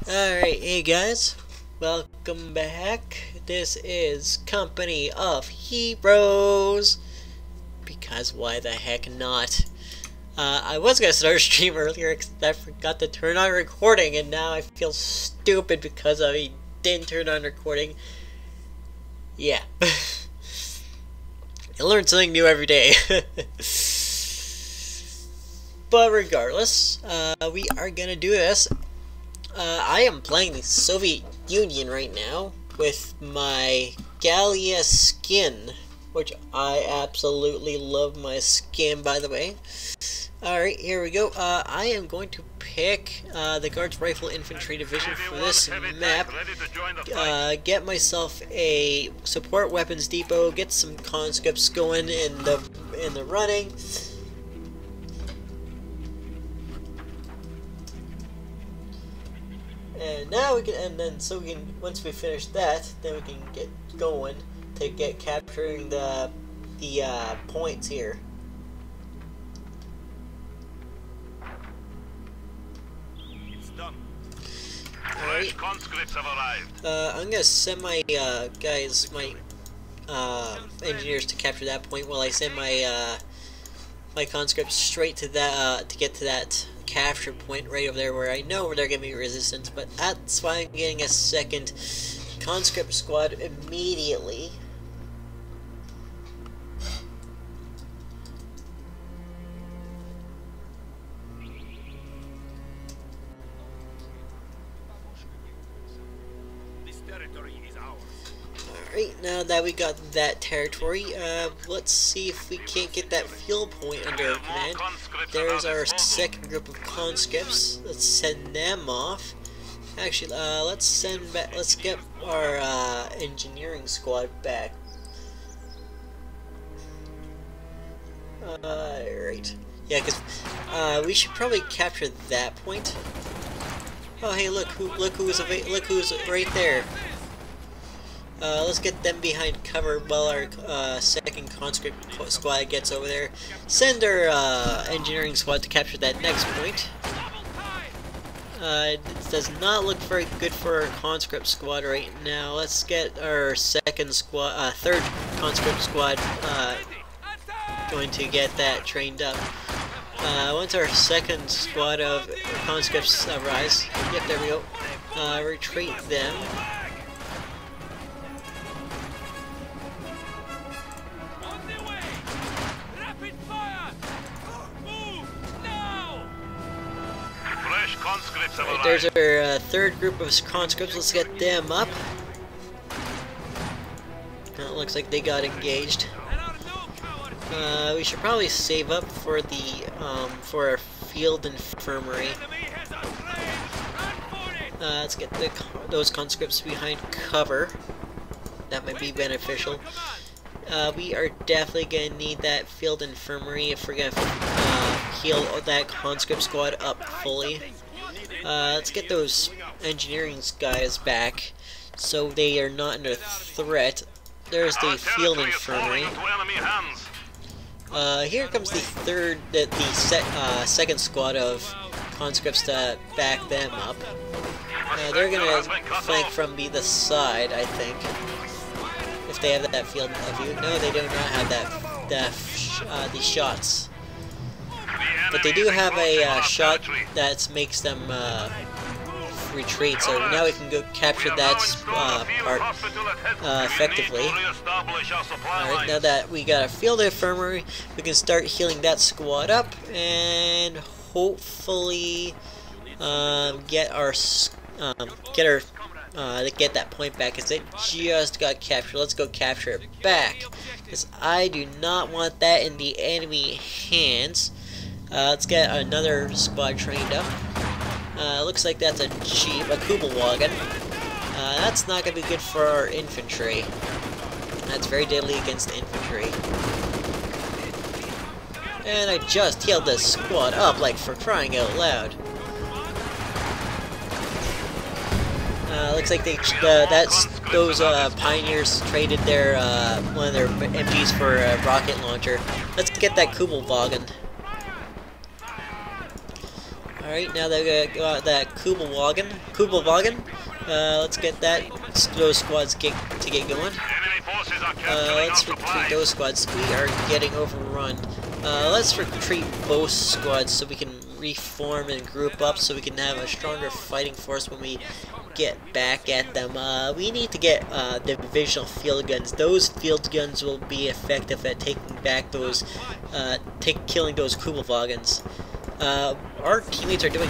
Alright, hey guys, welcome back. This is Company of Heroes, because why the heck not? I was gonna start a stream earlier except I forgot to turn on recording, and now I feel stupid because I didn't turn on recording. Yeah. I learn something new every day. But regardless, we are gonna do this. I am playing the Soviet Union right now with my Gallia skin, which I absolutely love my skin, by the way. Alright, here we go. I am going to pick the Guards Rifle Infantry Division for this map. Get myself a support weapons depot, get some conscripts going in the running. And now we can, once we finish that, then we can get going to get capturing the points here. It's done. Alright. Conscripts have arrived. I'm gonna send my guys, my engineers to capture that point while I send my my conscripts straight to that to get to that capture point right over there where I know where they're gonna be resistance, but that's why I'm getting a second conscript squad immediately. This territory is ours. Alright, now that we got that territory, let's see if we can't get that field point under our command. There's our second group of conscripts. Let's send them off. Actually, let's get our engineering squad back. Right. Yeah, because we should probably capture that point. Oh, hey, look who's right there. Let's get them behind cover while our second conscript squad gets over there. Send our engineering squad to capture that next point. It does not look very good for our conscript squad right now. Let's get our third conscript squad going to get that trained up. Once our second squad of conscripts arrives, yep, there we go. Retreat them. Right, there's our third group of conscripts. Let's get them up. It looks like they got engaged. We should probably save up for the for our field infirmary. Let's get those conscripts behind cover. That might be beneficial. We are definitely gonna need that field infirmary if we're gonna heal that conscript squad up fully. Let's get those engineering guys back so they are not under threat. There's the field infirmary. Here comes the second squad of conscripts to back them up. They're gonna flank from the side, I think, if they have that field of view. No, they do not have these shots. But they do have a shot that makes them retreat, so now we can go capture that part effectively. Alright, now that we got a field infirmary, we can start healing that squad up and hopefully get that point back, because it just got captured. Let's go capture it back, because I do not want that in the enemy hands. Let's get another squad trained up. Looks like that's a jeep, a Kubelwagen. That's not going to be good for our infantry. That's very deadly against infantry. And I just healed this squad up, like, for crying out loud. Looks like those pioneers traded their one of their MGs for a rocket launcher. Let's get that Kubelwagen. Alright, now that we got that Kubelwagen, let's get those squads to get going. Let's retreat those squads. We are getting overrun. Let's retreat both squads so we can reform and group up so we can have a stronger fighting force when we get back at them. We need to get the divisional field guns. Those field guns will be effective at taking back those, killing those Kubelwagens. Our teammates are doing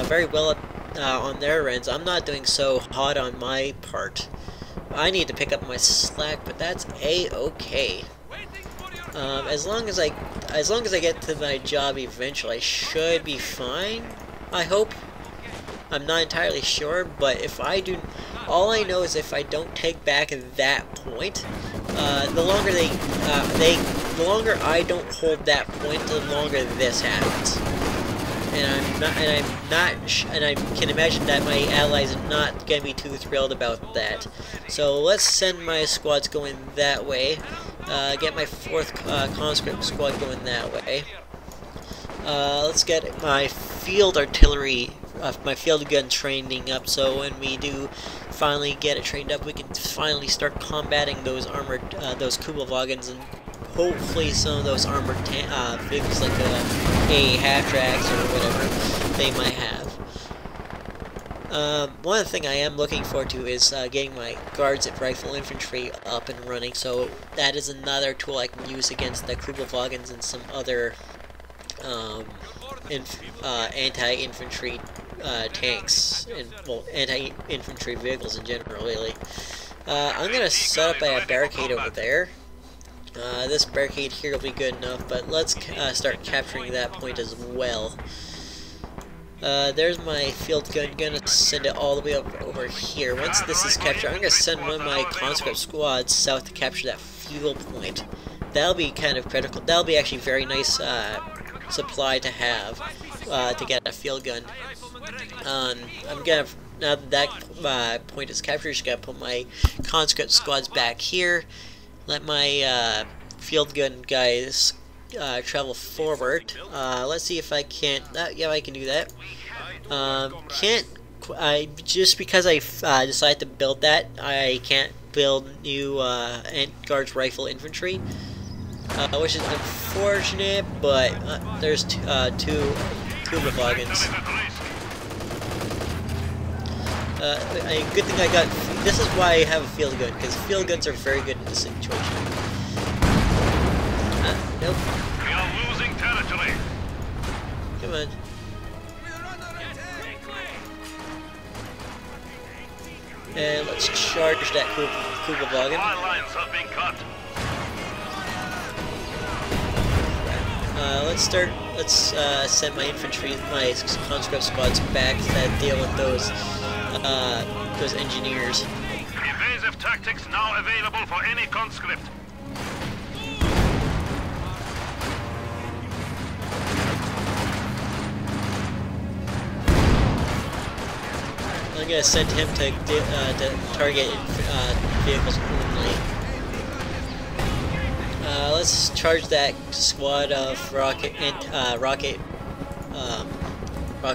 very well on their ends. I'm not doing so hot on my part. I need to pick up my slack, but that's a-okay. As long as I get to my job eventually, I should be fine. I hope. I'm not entirely sure, but if I do, all I know is if I don't take back that point, the longer I don't hold that point, the longer this happens. And I can imagine that my allies are not gonna be too thrilled about that. So let's send my squads going that way. Get my 4th conscript squad going that way. Let's get my field artillery, my field gun training up, so when we do finally get it trained up, we can finally start combating those armored, those Kubelwagens, and hopefully some of those armored vehicles like a half-tracks or whatever they might have. One other thing I am looking forward to is getting my guards at rifle infantry up and running, so that is another tool I can use against the Kubelwagens and some other anti-infantry tanks, and well, anti-infantry vehicles in general, really. I'm gonna set up a barricade over there. This barricade here will be good enough, but let's start capturing that point as well. There's my field gun. Gonna send it all the way up over here. Once this is captured, I'm gonna send one of my conscript squads south to capture that fuel point. That'll be kind of critical. That'll be actually very nice supply to have to get a field gun. I'm gonna, now that point is captured, just gotta put my conscript squads back here. Let my field gun guys travel forward. Let's see if I can't. Yeah, I can do that. Just because I decided to build that, I can't build new guards rifle infantry, which is unfortunate. But there's two Kubelwagens. Good thing I got. This is why I have a field gun, because field guns are very good in this situation. Nope. We are losing territory. Come on. And let's charge that Kubelwagen. Our lines have been cut. Let's send my infantry, my conscript squads back to deal with those engineers. Evasive tactics now available for any conscript. I'm gonna send him to target vehicles only. Let's charge that squad of rocket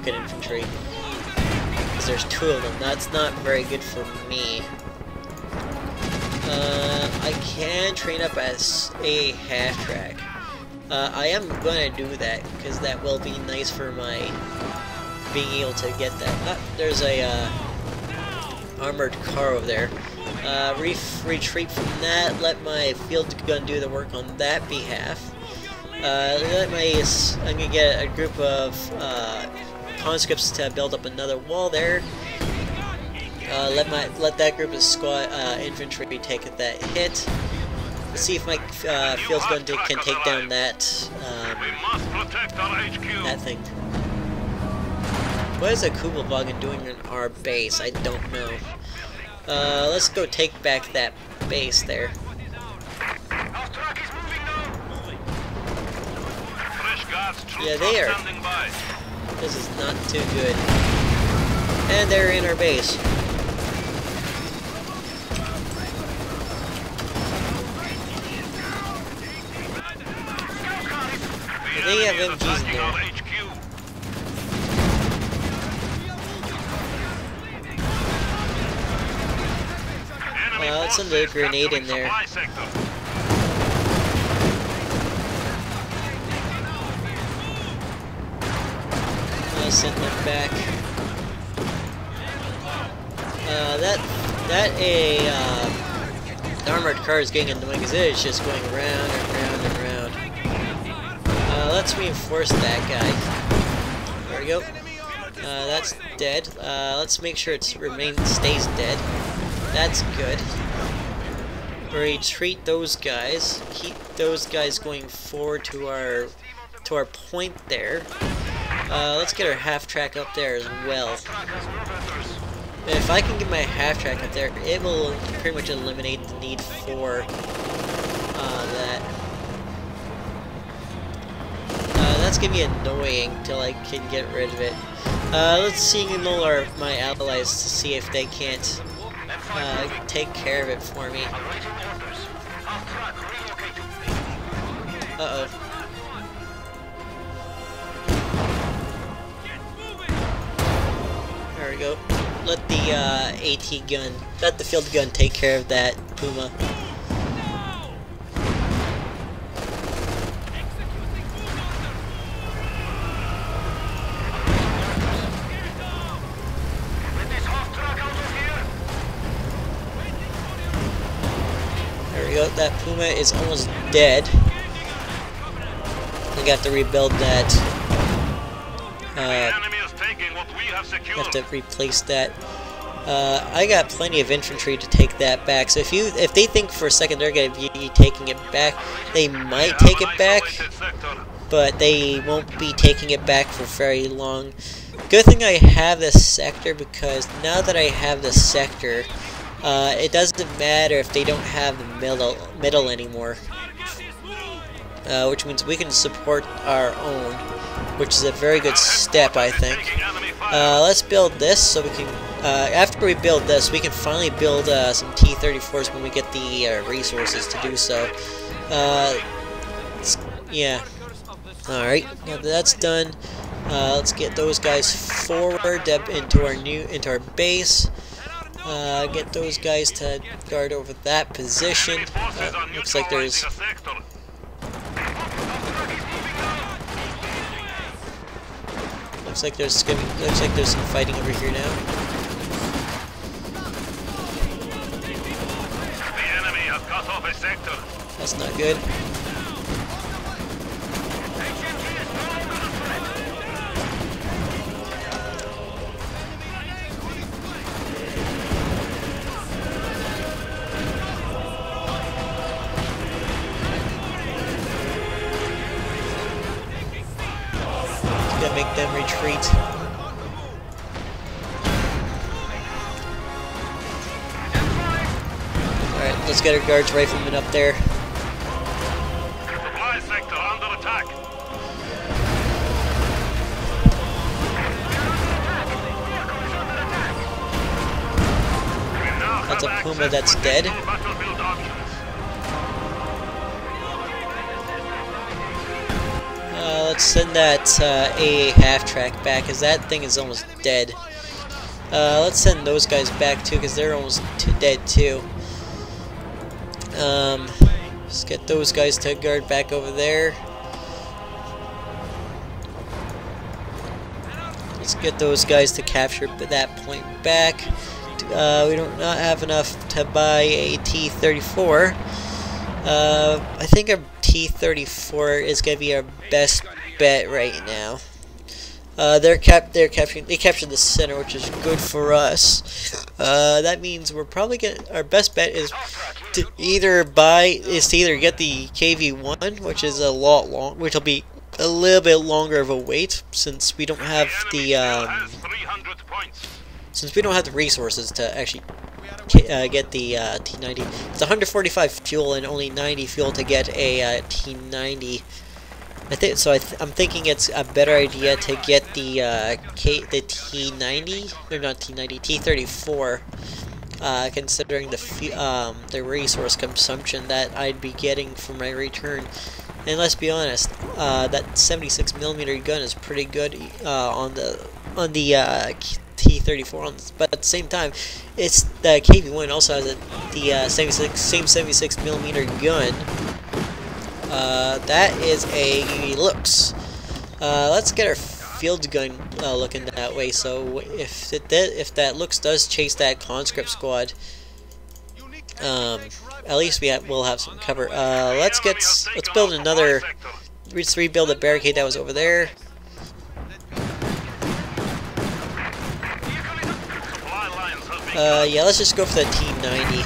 infantry, because there's 2 of them. That's not very good for me. I can train up as a half-track. I am gonna do that because that will be nice for my being able to get that. There's a armored car over there. Retreat from that. Let my field gun do the work on that behalf. I'm gonna get a group of conscripts to build up another wall there. Let that group of infantry take that hit. Let's see if my field gun can take down that that thing. What is a Kubelwagen doing in our base? I don't know. Let's go take back that base there. Yeah, they are. This is not too good. And they're in our base. They have MGs in there. Let's send a grenade in there. Send them back. The armored car is getting annoying because it is just going round and round and round. Let's reinforce that guy. There we go. That's dead. Let's make sure it stays dead. That's good. Retreat those guys. Keep those guys going forward to our point there. Let's get our half-track up there as well. If I can get my half-track up there, it will pretty much eliminate the need for that. That's gonna be annoying till I can get rid of it. Let's signal my allies to see if they can't take care of it for me. Uh-oh. There we go. Let the let the field gun take care of that Puma. There we go. That Puma is almost dead. I got to rebuild that. Have to replace that. I got plenty of infantry to take that back. So if they think for a second they're going to be taking it back, they might take it back, but they won't be taking it back for very long. Good thing I have this sector, because now that I have this sector, it doesn't matter if they don't have the middle anymore, which means we can support our own, which is a very good step, I think. Let's build this so we can, after we build this, we can finally build some T-34s when we get the resources to do so. Yeah. Alright, now that that's done, let's get those guys forward into our base. Get those guys to guard over that position. Looks like there's... Looks like there's some fighting over here now. The enemy has cut off a sector. That's not good. Gotta make them retreat. Alright, let's get our guards riflemen up there. Supply sector under attack. That's a Puma that's dead. Let's send that A half-track back, because that thing is almost dead. Let's send those guys back too, because they're almost dead too. Let's get those guys to guard back over there. Let's get those guys to capture that point back. We don't not have enough to buy a T-34. I think our T-34 is going to be our best bet right now. They captured the center, which is good for us. That means we're probably our best bet is to either get the KV-1, which is a lot which will be a little bit longer of a wait, since we don't have the resources to actually get the T90. It's 145 fuel and only 90 fuel to get a T90. I'm thinking it's a better idea to get the T90, or not T90, T34, considering the resource consumption that I'd be getting from my return. And let's be honest, that 76mm gun is pretty good on the T-34 on, but at the same time, it's the KV-1 also has the same 76mm gun. That is a Lux. Let's get our field gun looking that way. So if that Lux does chase that conscript squad, at least we'll have some cover. Let's build another. Let's rebuild the barricade that was over there. Yeah, let's just go for the T-90.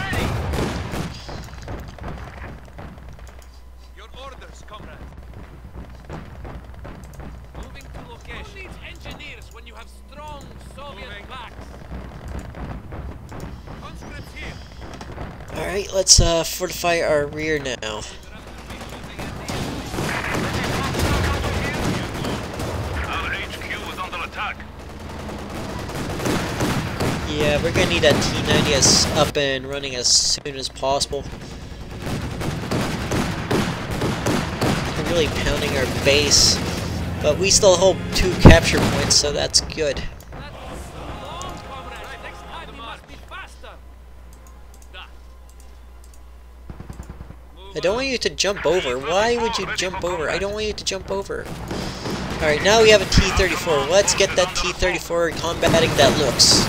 Your orders, comrade. Moving to location. Who needs engineers when you have strong Soviet backs? Conscripts here. Alright, let's fortify our rear now. Our HQ is under attack. Yeah, we're gonna need that T-90 up and running as soon as possible. We're really pounding our base, but we still hold 2 capture points, so that's good. I don't want you to jump over. Why would you jump over? I don't want you to jump over. Alright, now we have a T-34. Let's get that T-34 combating that Lux.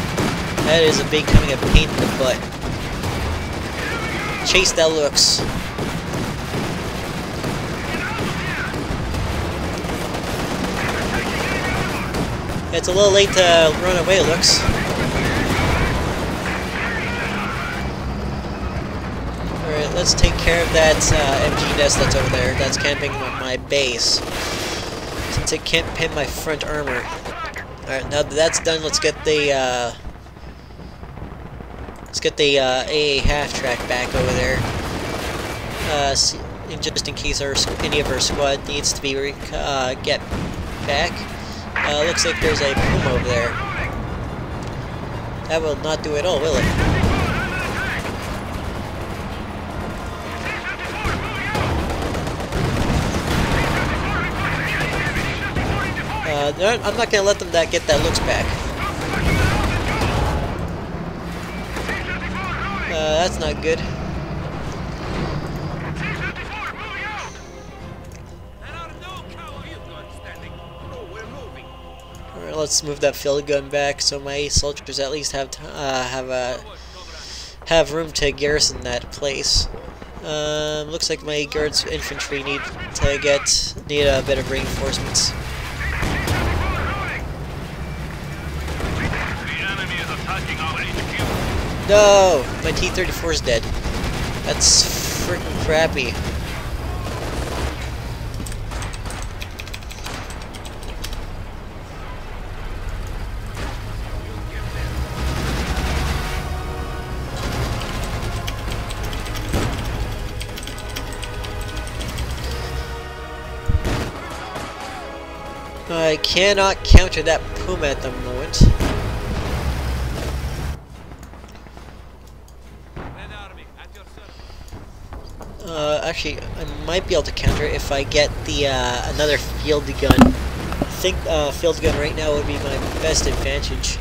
That is becoming a pain in the butt. Chase that Lux. It's a little late to run away, Lux. Alright, let's take care of that MG nest that's over there. That's camping on my base. Since it can't pin my front armor. Alright, now that that's done, let's get the AA half-track back over there. Just in case any of our squad needs to be get back. Looks like there's a Puma over there. That will not do it all, will it? I'm not gonna let them get that Lux back. That's not good. Alright, let's move that field gun back so my soldiers at least have room to garrison that place. Looks like my guards infantry need a bit of reinforcements. No! My T-34 is dead. That's freaking crappy. I cannot counter that Puma at the moment. Actually, I might be able to counter it if I get the another field gun. I think field gun right now would be my best advantage.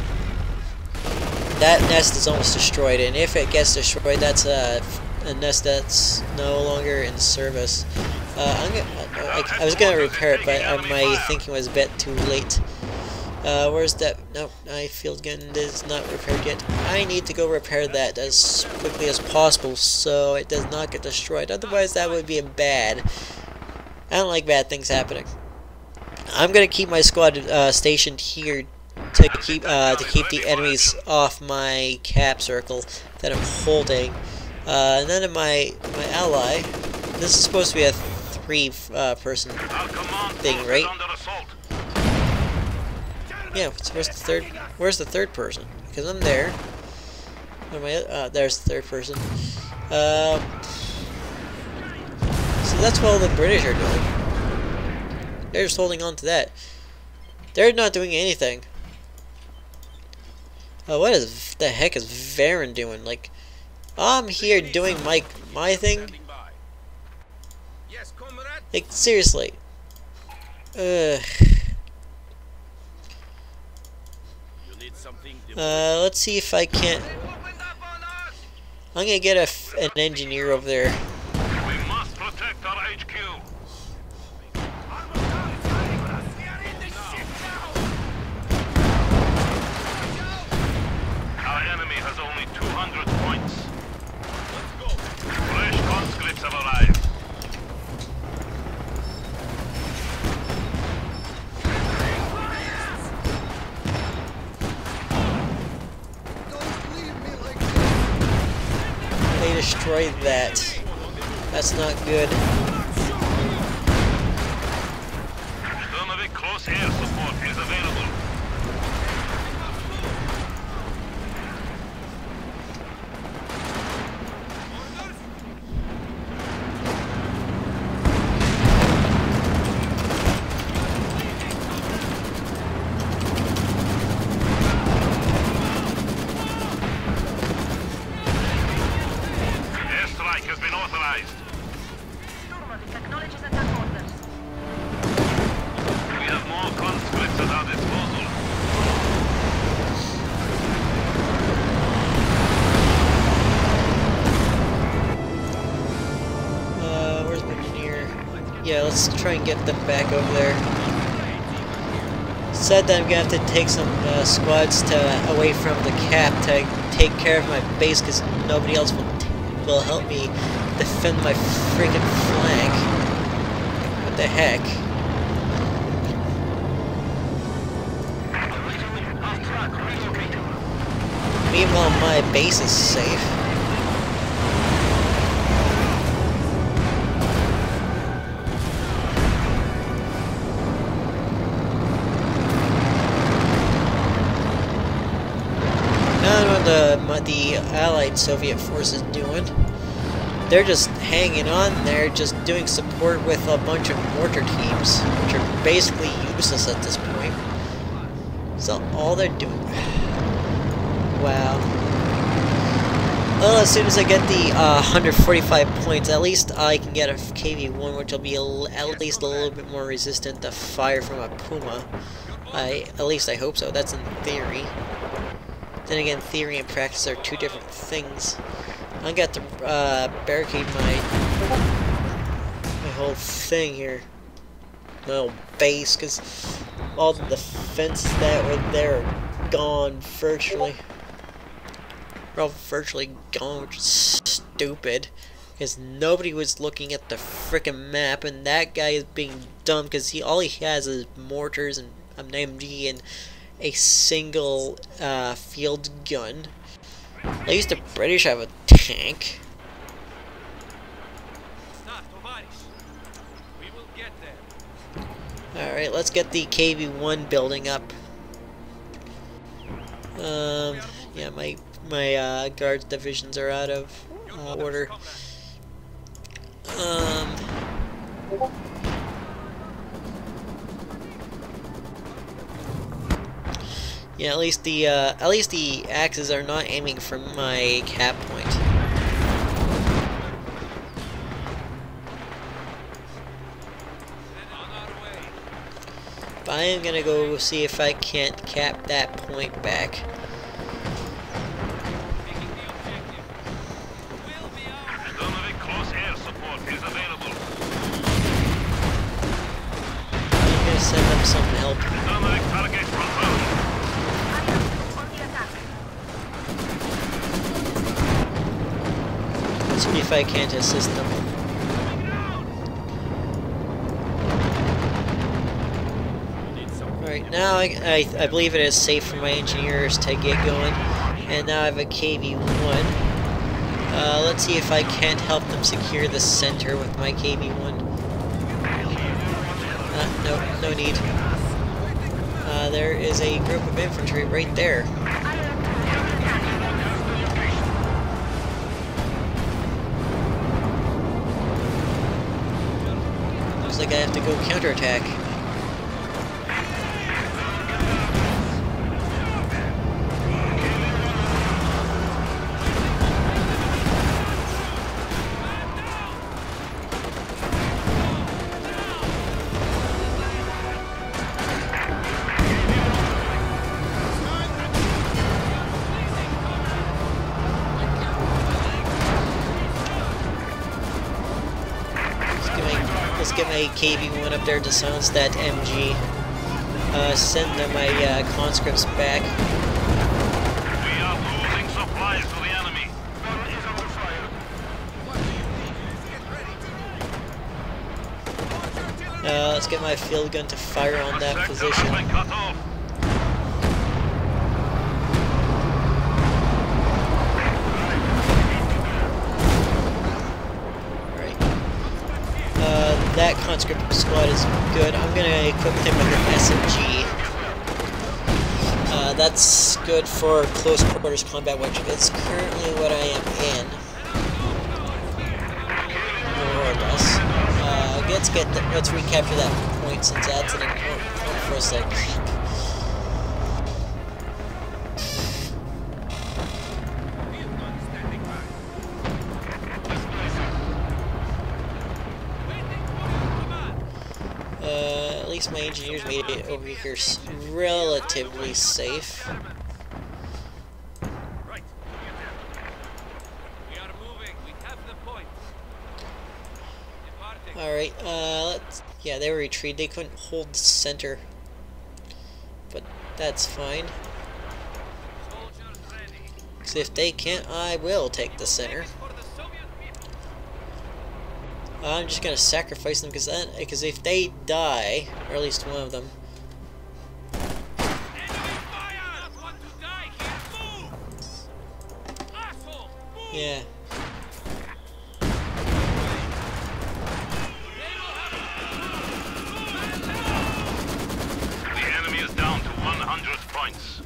That nest is almost destroyed, and if it gets destroyed, that's a nest that's no longer in service. I was gonna repair it, but my thinking was a bit too late. Where's that? Nope, my field gun is not repaired yet. I need to go repair that as quickly as possible so it does not get destroyed. Otherwise, that would be bad. I don't like bad things happening. I'm gonna keep my squad stationed here to keep the enemies off my cap circle that I'm holding. And then my ally. This is supposed to be a 3-person thing, right? Yeah, where's the third person? Because I'm there. There's the third person. So that's what all the British are doing. They're just holding on to that. They're not doing anything. What the heck is Varen doing? Like, I'm here doing my thing. Like, seriously. Let's see if I can't. I'm gonna get an engineer over there. We must protect our HQ. Our enemy has only 200 points. Fresh conscripts have arrived. They destroyed that. That's not good. Sturmovik close air support is available. Airstrike has been authorized. We have more conscripts at our disposal. Where's my engineer? Yeah, let's try and get them back over there. Said that I'm gonna have to take some squads away from the cap to take care of my base because nobody else will help me defend my freaking flank. What the heck? Meanwhile, my base is safe. What the Allied Soviet forces doing? They're just hanging on there, just doing support with a bunch of mortar teams, which are basically useless at this point. So all they're doing. Wow. Well, as soon as I get the 145 points, at least I can get a KV-1, which will be at least a little bit more resistant to fire from a Puma. At least I hope so. That's in theory. Then again, theory and practice are two different things. I got to barricade my whole thing here, my whole base, because all the defenses that were there are gone virtually. They're all virtually gone, which is stupid, because nobody was looking at the frickin' map, and that guy is being dumb because all he has is mortars and an MG and a single field gun. At least the British have a tank. Alright, let's get the KV-1 building up. Yeah, my guards divisions are out of order. Yeah, at least the axes are not aiming for my cap point. But I am gonna go see if I can't cap that point back. Sturmovik close air support is available. I'm gonna send them some help. Sturmovik target confirmed. See if I can't assist them. Alright, now I believe it is safe for my engineers to get going. And now I have a KV-1. Let's see if I can't help them secure the center with my KV-1. No need. There is a group of infantry right there. Looks like I have to go counterattack. get my KV-1 up there to silence that MG. Send my conscripts back. We are losing supplies to the enemy. Is under fire. Let's get my field gun to fire on that position. Cut off. That conscript squad is good. I'm gonna equip him with an SMG. That's good for close quarters combat, which is currently what I am in. More or less. Let's recapture that point since that's an important point for us to keep. At least my engineers made it over here relatively safe. Alright, yeah, they were retreated. They couldn't hold the center. But that's fine. Because if they can't, I will take the center. I'm just gonna sacrifice them because if they die, or at least one of them. Yeah. The enemy is down to 100 points.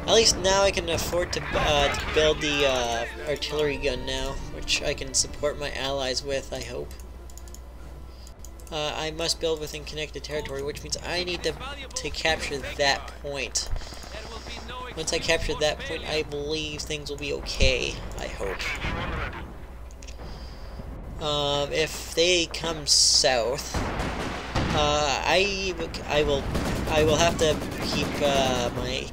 At least now I can afford to build the artillery gun now, which I can support my allies with, I hope. I must build within connected territory, which means I need to capture that point. Once I capture that point, I believe things will be okay, I hope. If they come south, I will have to keep my...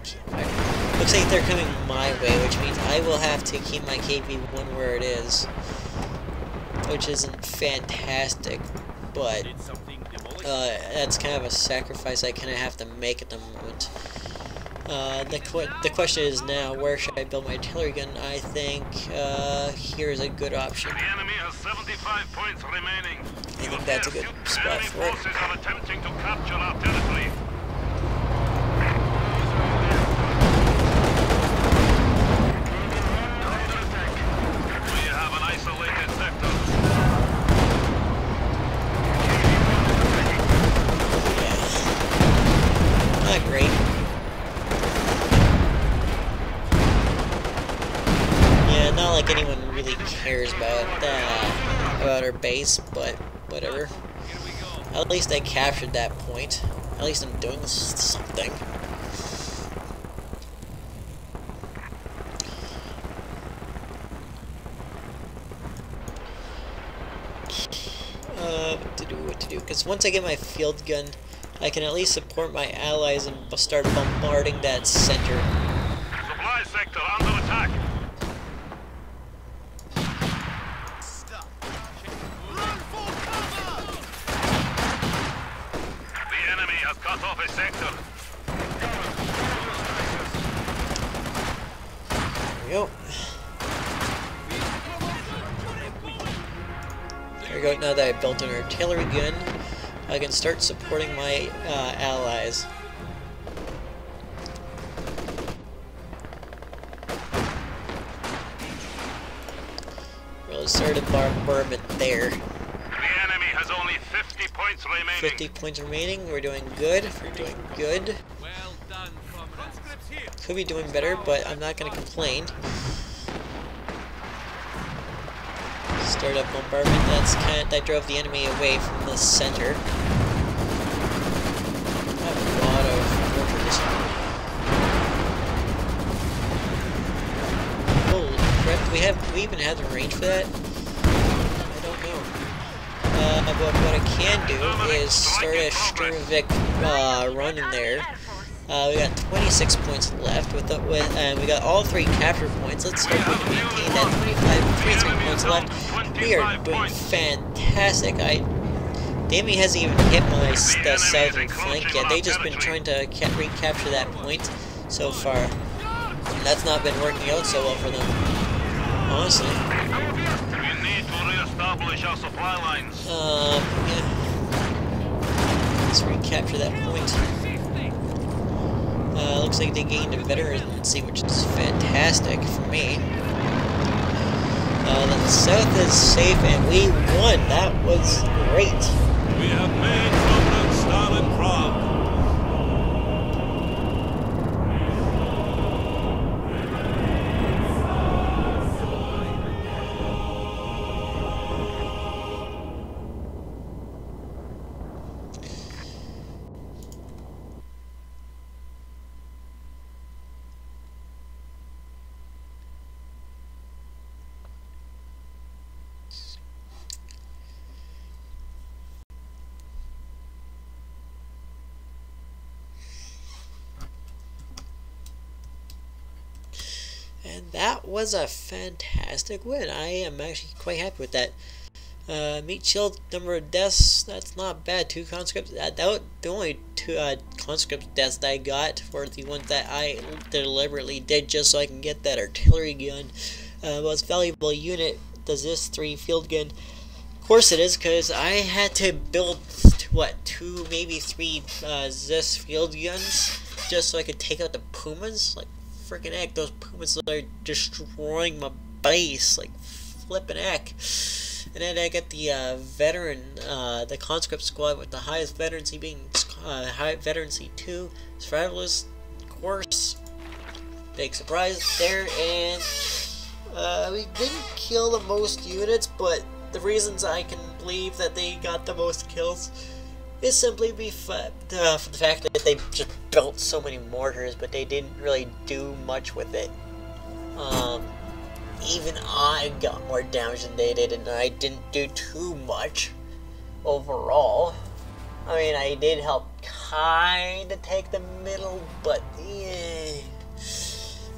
Looks like they're coming my way, which means I will have to keep my KV-1 where it is. Which isn't fantastic, but that's kind of a sacrifice I kind of have to make at the moment. The question is now, where should I build my artillery gun? I think here is a good option. The enemy has 75 points remaining. I think that's a good spot for it. Forces are attempting to capture our territory. We have an isolated sector. Yeah. Not great. Yeah, not like anyone really cares about our base, but whatever. At least I captured that point. At least I'm doing something. What to do? Because once I get my field gun, I can at least support my allies and start bombarding that center. Supply sector under attack. The enemy has cut off a sector. There we go. There we go. Now that I built an artillery gun, I can start supporting my allies. Really started a bombardment there. The enemy has only 50 points remaining. 50 points remaining. We're doing good. We're doing good. Well done, comrades. Could be doing better, but I'm not going to complain. Start up bombardment. That drove the enemy away from the center. A lot of mortars. Holy crap! We have we even have the range for that? I don't know. But what I can do is start a Sturmovik run in there. We got 26 points left and we got all 3 capture points. Let's hope we can maintain that 23 points left. We are doing fantastic. The enemy hasn't even hit my southern flank yet. They've just been trying to recapture that point so far. And that's not been working out so well for them, honestly. We need to re-establish our supply lines. Yeah. Let's recapture that point. Looks like they gained a veterancy, which is fantastic for me. The south is safe, and we won. That was great. We have made permanent Stalingrad. And that was a fantastic win. I am actually quite happy with that. Meat shield number of deaths, that's not bad. 2 conscripts. The only 2 conscript deaths that I got were the ones that I deliberately did just so I can get that artillery gun. Most valuable unit does this 3 field gun. Of course it is, because I had to build, what, 2, maybe 3 Zis field guns just so I could take out the Pumas. Like, freaking heck, those Pumas are destroying my base, like, flipping heck. And then I get the the conscript squad with the highest veterancy being high veterancy 2, survivalist, of course. Big surprise there, and we didn't kill the most units, but the reasons I can believe that they got the most kills is simply for the fact that they just built so many mortars, but they didn't really do much with it. Even I got more damage than they did, and I didn't do too much overall. I mean, I did help kinda take the middle, but yeah.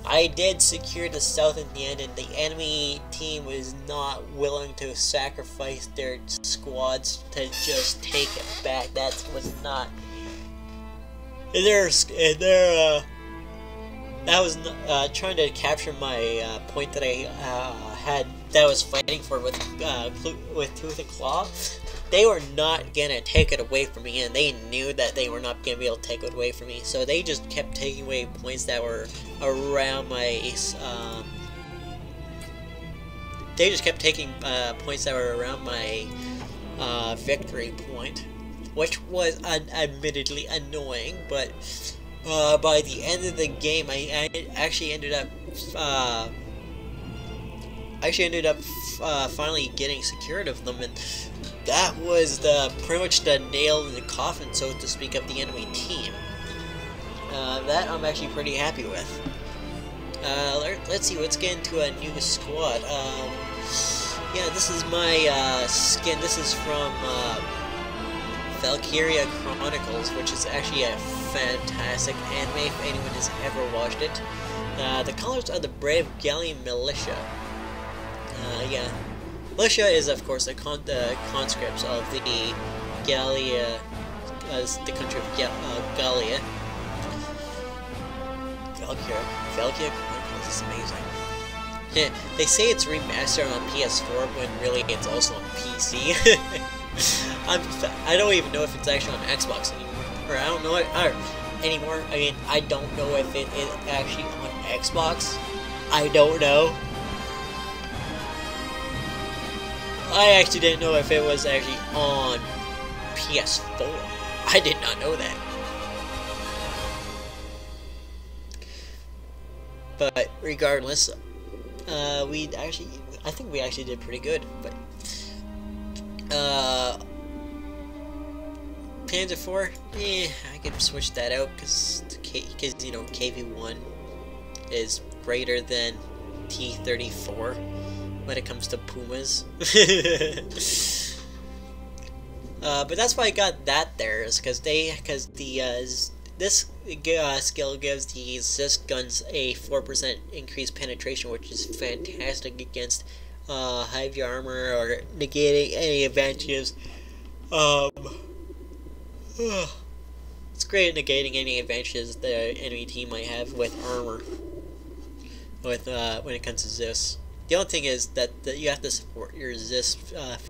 I did secure the south in the end, and the enemy team was not willing to sacrifice their squads to just take it back. That was not. That was trying to capture my point that I had, that I was fighting for with Tooth and Claw. They were not gonna take it away from me, and they knew that they were not gonna be able to take it away from me. So they just kept taking away points that were around my. They just kept taking points that were around my victory point, which was admittedly annoying. But by the end of the game, I actually ended up. Finally getting secured of them, and that was pretty much the nail in the coffin, so to speak, of the enemy team. That I'm actually pretty happy with. Let's see, let's get into a new squad. Yeah, this is my skin. This is from Valkyria Chronicles, which is actually a fantastic anime if anyone has ever watched it. The colors are the brave Gallian militia. Yeah. Militia is, of course, the conscripts of the Gallia, the country of Gallia. Valkyria Chronicles is amazing. Yeah, they say it's remastered on PS4 when really it's also on PC. I don't even know if it's actually on Xbox anymore, or I don't know it anymore. I mean, I don't know if it is actually on Xbox. I don't know. I actually didn't know if it was actually on PS4. I did not know that. But regardless, I think we actually did pretty good. But Panzer 4, I could switch that out because you know KV1 is greater than T-34. when it comes to Pumas. But that's why I got that there, is because this skill gives the Zist guns a 4% increased penetration, which is fantastic against heavy armor or negating any advantages. It's great at negating any advantages the enemy team might have with armor. With when it comes to Zist, the only thing is that you have to support your Zist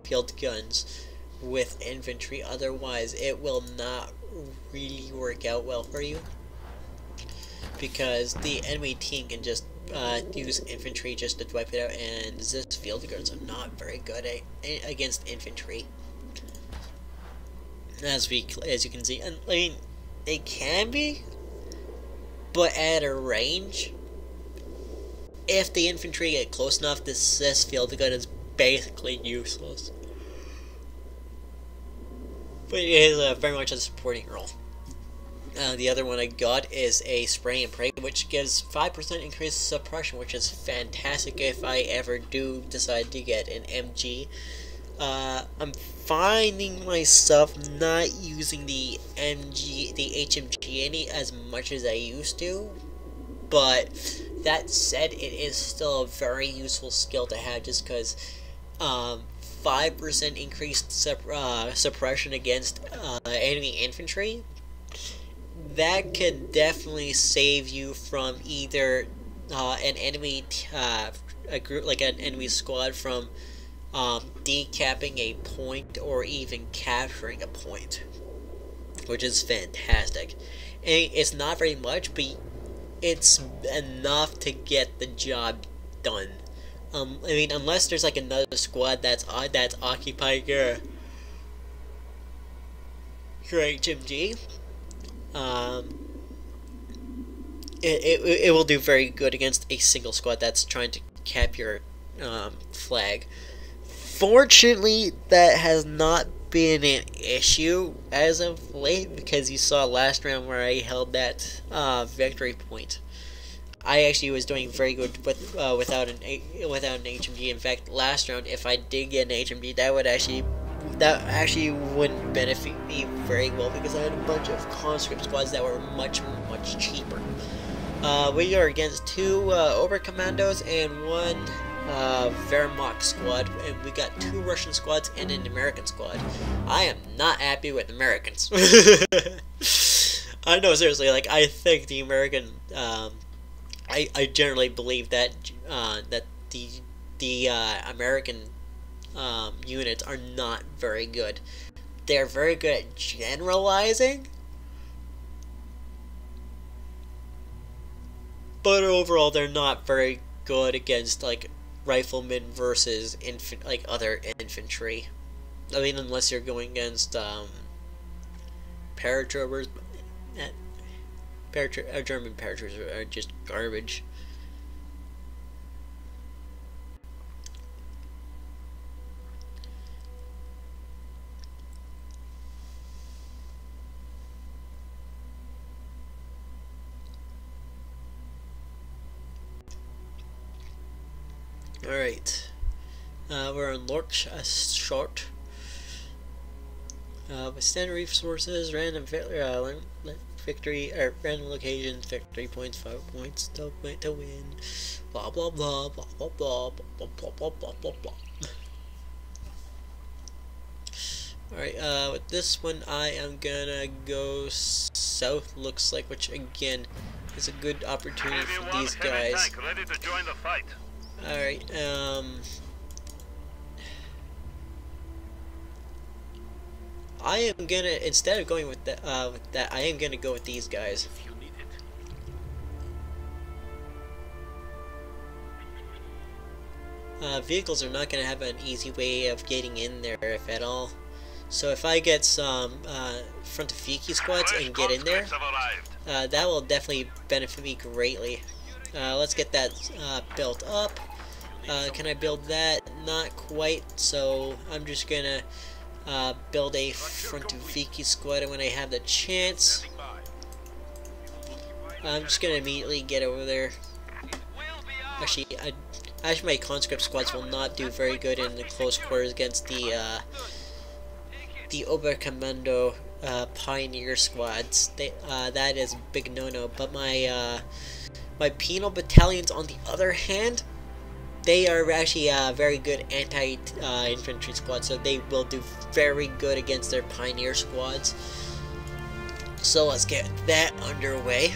field guns with infantry, otherwise it will not really work out well for you, because the enemy team can just use infantry just to wipe it out, and Zist field guns are not very good against infantry, as you can see. And I mean, they can be, but at a range, if the infantry get close enough, the Zist field gun is basically useless. But it is very much a supporting role. The other one I got is a spray and pray, which gives 5% increased suppression, which is fantastic if I ever do decide to get an MG. I'm finding myself not using the HMG as much as I used to, but that said, it is still a very useful skill to have, just because 5% increased suppression against enemy infantry, that could definitely save you from either an enemy a group, like an enemy squad, from decapping a point or even capturing a point, which is fantastic. And it's not very much, but it's enough to get the job done. I mean, unless there's like another squad that's occupying your HMG, it will do very good against a single squad that's trying to cap your flag. Fortunately, that has not been an issue as of late, because you saw last round where I held that victory point. I actually was doing very good with without an HMG. In fact, last round, if I did get an HMG, that actually wouldn't benefit me very well, because I had a bunch of conscript squads that were much cheaper. We are against 2 Oberkommandos and 1 Wehrmacht squad, and we got 2 Russian squads and an American squad. I am not happy with Americans. I know, seriously, like, I think the American, I generally believe that that the American units are not very good. They're very good at generalizing, but overall they're not very good against like riflemen versus other infantry. I mean, unless you're going against paratroopers. German paratroopers are just garbage. Alright. We're on Lork short. With standard resources, random victory, or random locations, victory points, 5 points to win, blah blah blah blah blah blah blah blah blah blah blah blah. Alright, with this one I am gonna go south, looks like, which again is a good opportunity for these guys. Ready to join the fight. Alright, I am gonna, instead of going with that, I am gonna go with these guys. If you need it. Vehicles are not gonna have an easy way of getting in there, if at all. So if I get some Frontifiki squads and get in there, that will definitely benefit me greatly. Let's get that built up. Can I build that? Not quite, so I'm just gonna build a Frontifiki squad when I have the chance. I'm just gonna immediately get over there. Actually, actually my conscript squads will not do very good in the close quarters against the Oberkommando pioneer squads. That is a big no-no. But my my penal battalions, on the other hand, they are actually very good anti-infantry squads, so they will do very good against their pioneer squads. So let's get that underway.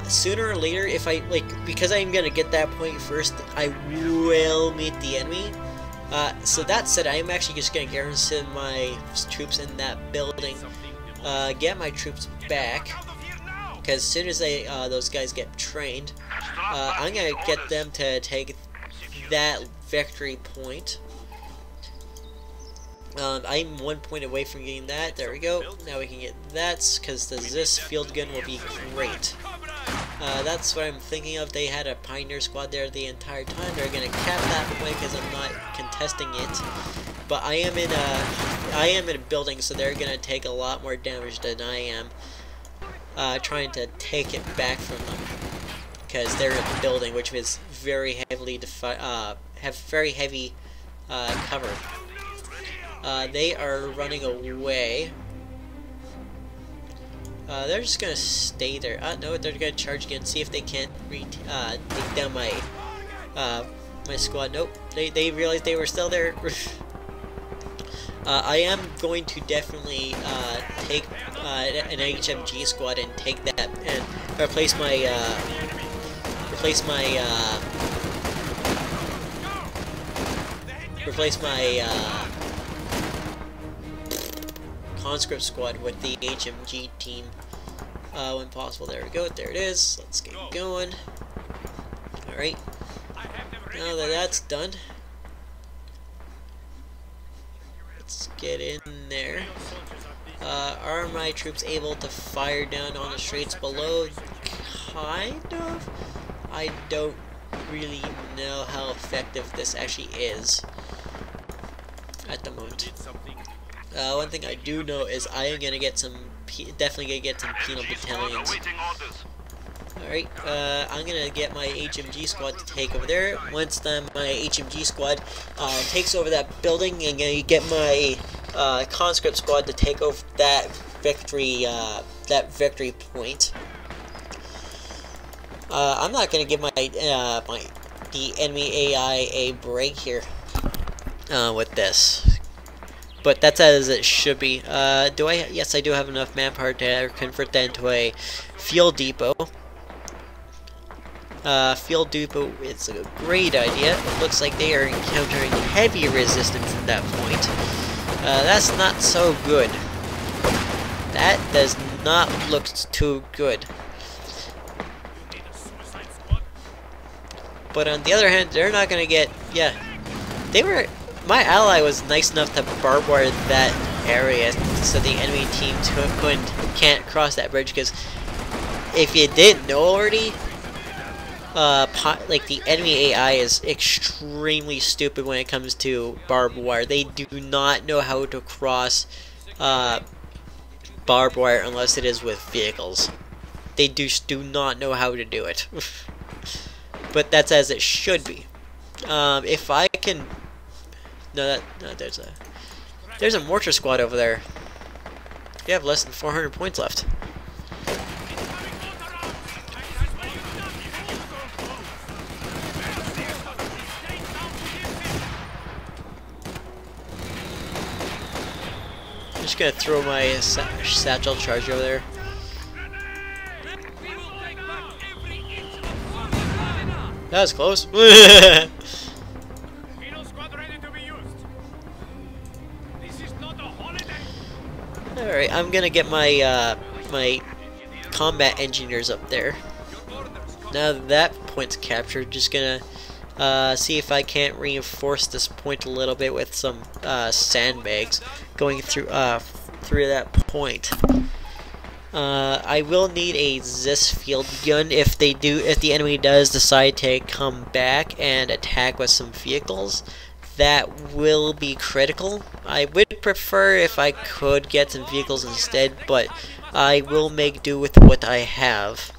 Sooner or later, if I because I'm gonna get that point first, I will meet the enemy. So that said, I'm actually just gonna garrison my troops in that building, get my troops back, because as soon as those guys get trained, I'm gonna get them to take that victory point. I'm 1 point away from getting that. There we go. Now we can get that, because the Zis field gun will be great. That's what I'm thinking of. They had a pioneer squad there the entire time. They're gonna cap that point because I'm not contesting it. But I am in a building, so they're gonna take a lot more damage than I am. Trying to take it back from them, because they're in a building which is very heavily have very heavy cover. They are running away. They're just gonna stay there. No, they're gonna charge again. See if they can't take down my my squad. Nope, they realized they were still there. I am going to definitely take an HMG squad and take that and replace my conscript squad with the HMG team when possible. There we go. There it is. Let's get going. Alright. Now that that's done, let's get in there. Are my troops able to fire down on the streets below? Kind of. I don't really know how effective this actually is at the moment. One thing I do know is I am gonna get definitely gonna get some penal battalions. Alright, I'm gonna get my HMG squad to take over there. Once my HMG squad takes over that building, I'm gonna get my conscript squad to take over that victory point. I'm not gonna give the enemy AI a break here with this. But that's as it should be. Yes, I do have enough manpower to convert that into a field depot. Field depot is a great idea. It looks like they are encountering heavy resistance at that point. That's not so good. That does not look too good. But on the other hand, they're not gonna get. Yeah, my ally was nice enough to barbed wire that area so the enemy team can't cross that bridge. Because if you didn't know already, the enemy AI is extremely stupid when it comes to barbed wire. They do not know how to cross barbed wire unless it is with vehicles. They just do not know how to do it. But that's as it should be. If I can. No, there's a mortar squad over there. You have less than 400 points left. I'm just gonna throw my satchel charge over there. That was close. Alright, I'm gonna get my my combat engineers up there. Now that point's captured, just gonna see if I can't reinforce this point a little bit with some sandbags going through that point. I will need a Zis field gun if the enemy does decide to come back and attack with some vehicles. That will be critical. I would prefer if I could get some vehicles instead, but I will make do with what I have.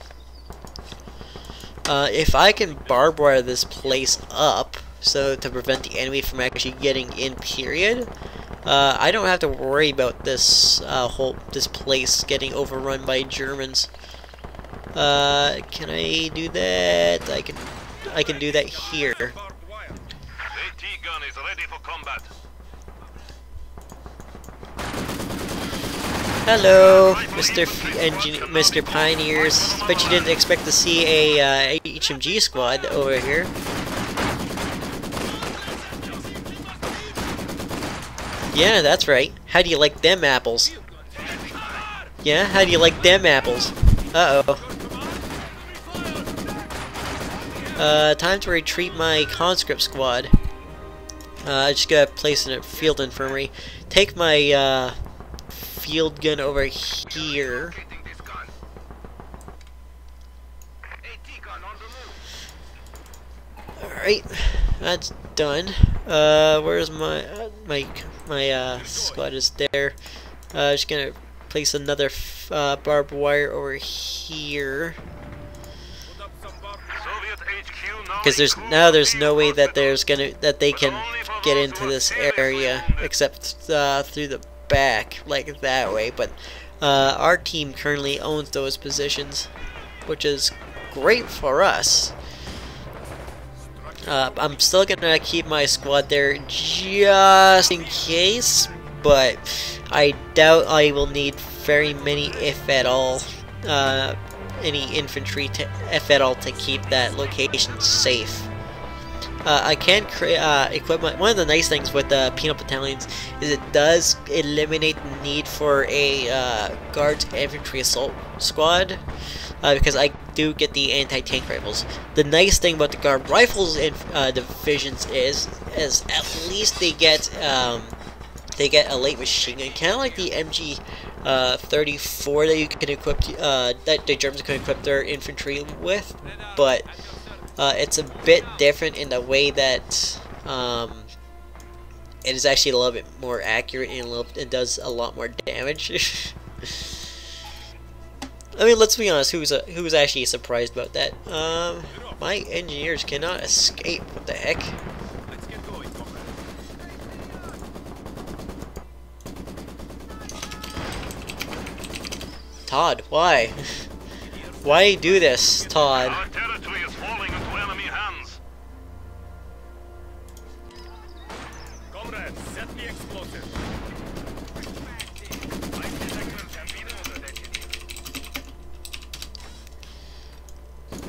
If I can barbed wire this place up, so to prevent the enemy from actually getting in, period, I don't have to worry about this this place getting overrun by Germans. Can I do that? I can do that here. AT gun is ready for combat. Hello, Mr. Pioneers. Bet you didn't expect to see a HMG squad over here. Yeah, that's right. How do you like them apples? Yeah, how do you like them apples? Uh-oh. Time to retreat my conscript squad. I just gotta place in a field infirmary. Take my, field gun over here. Alright, that's done. Where's my squad is there. Just gonna place another barbed wire over here. Because there's no way that they can get into this area except through the back, like that way. But our team currently owns those positions, which is great for us. I'm still gonna keep my squad there just in case, but I doubt I will need very many, if at all, any infantry if at all, to keep that location safe. I can equip one of the nice things with the penal battalions is it does eliminate the need for a guards infantry assault squad, because I do get the anti-tank rifles. The nice thing about the guard rifles divisions is at least they get a light machine gun, kind of like the MG 34 that you can equip that the Germans can equip their infantry with, but it's a bit different in the way that it is actually a little bit more accurate and it does a lot more damage. I mean, let's be honest, who's actually surprised about that? My engineers cannot escape. What the heck? Let's get going, comrade. Todd, why? Why do this, Todd? Our territory is falling into enemy hands. Comrade, set the explosive.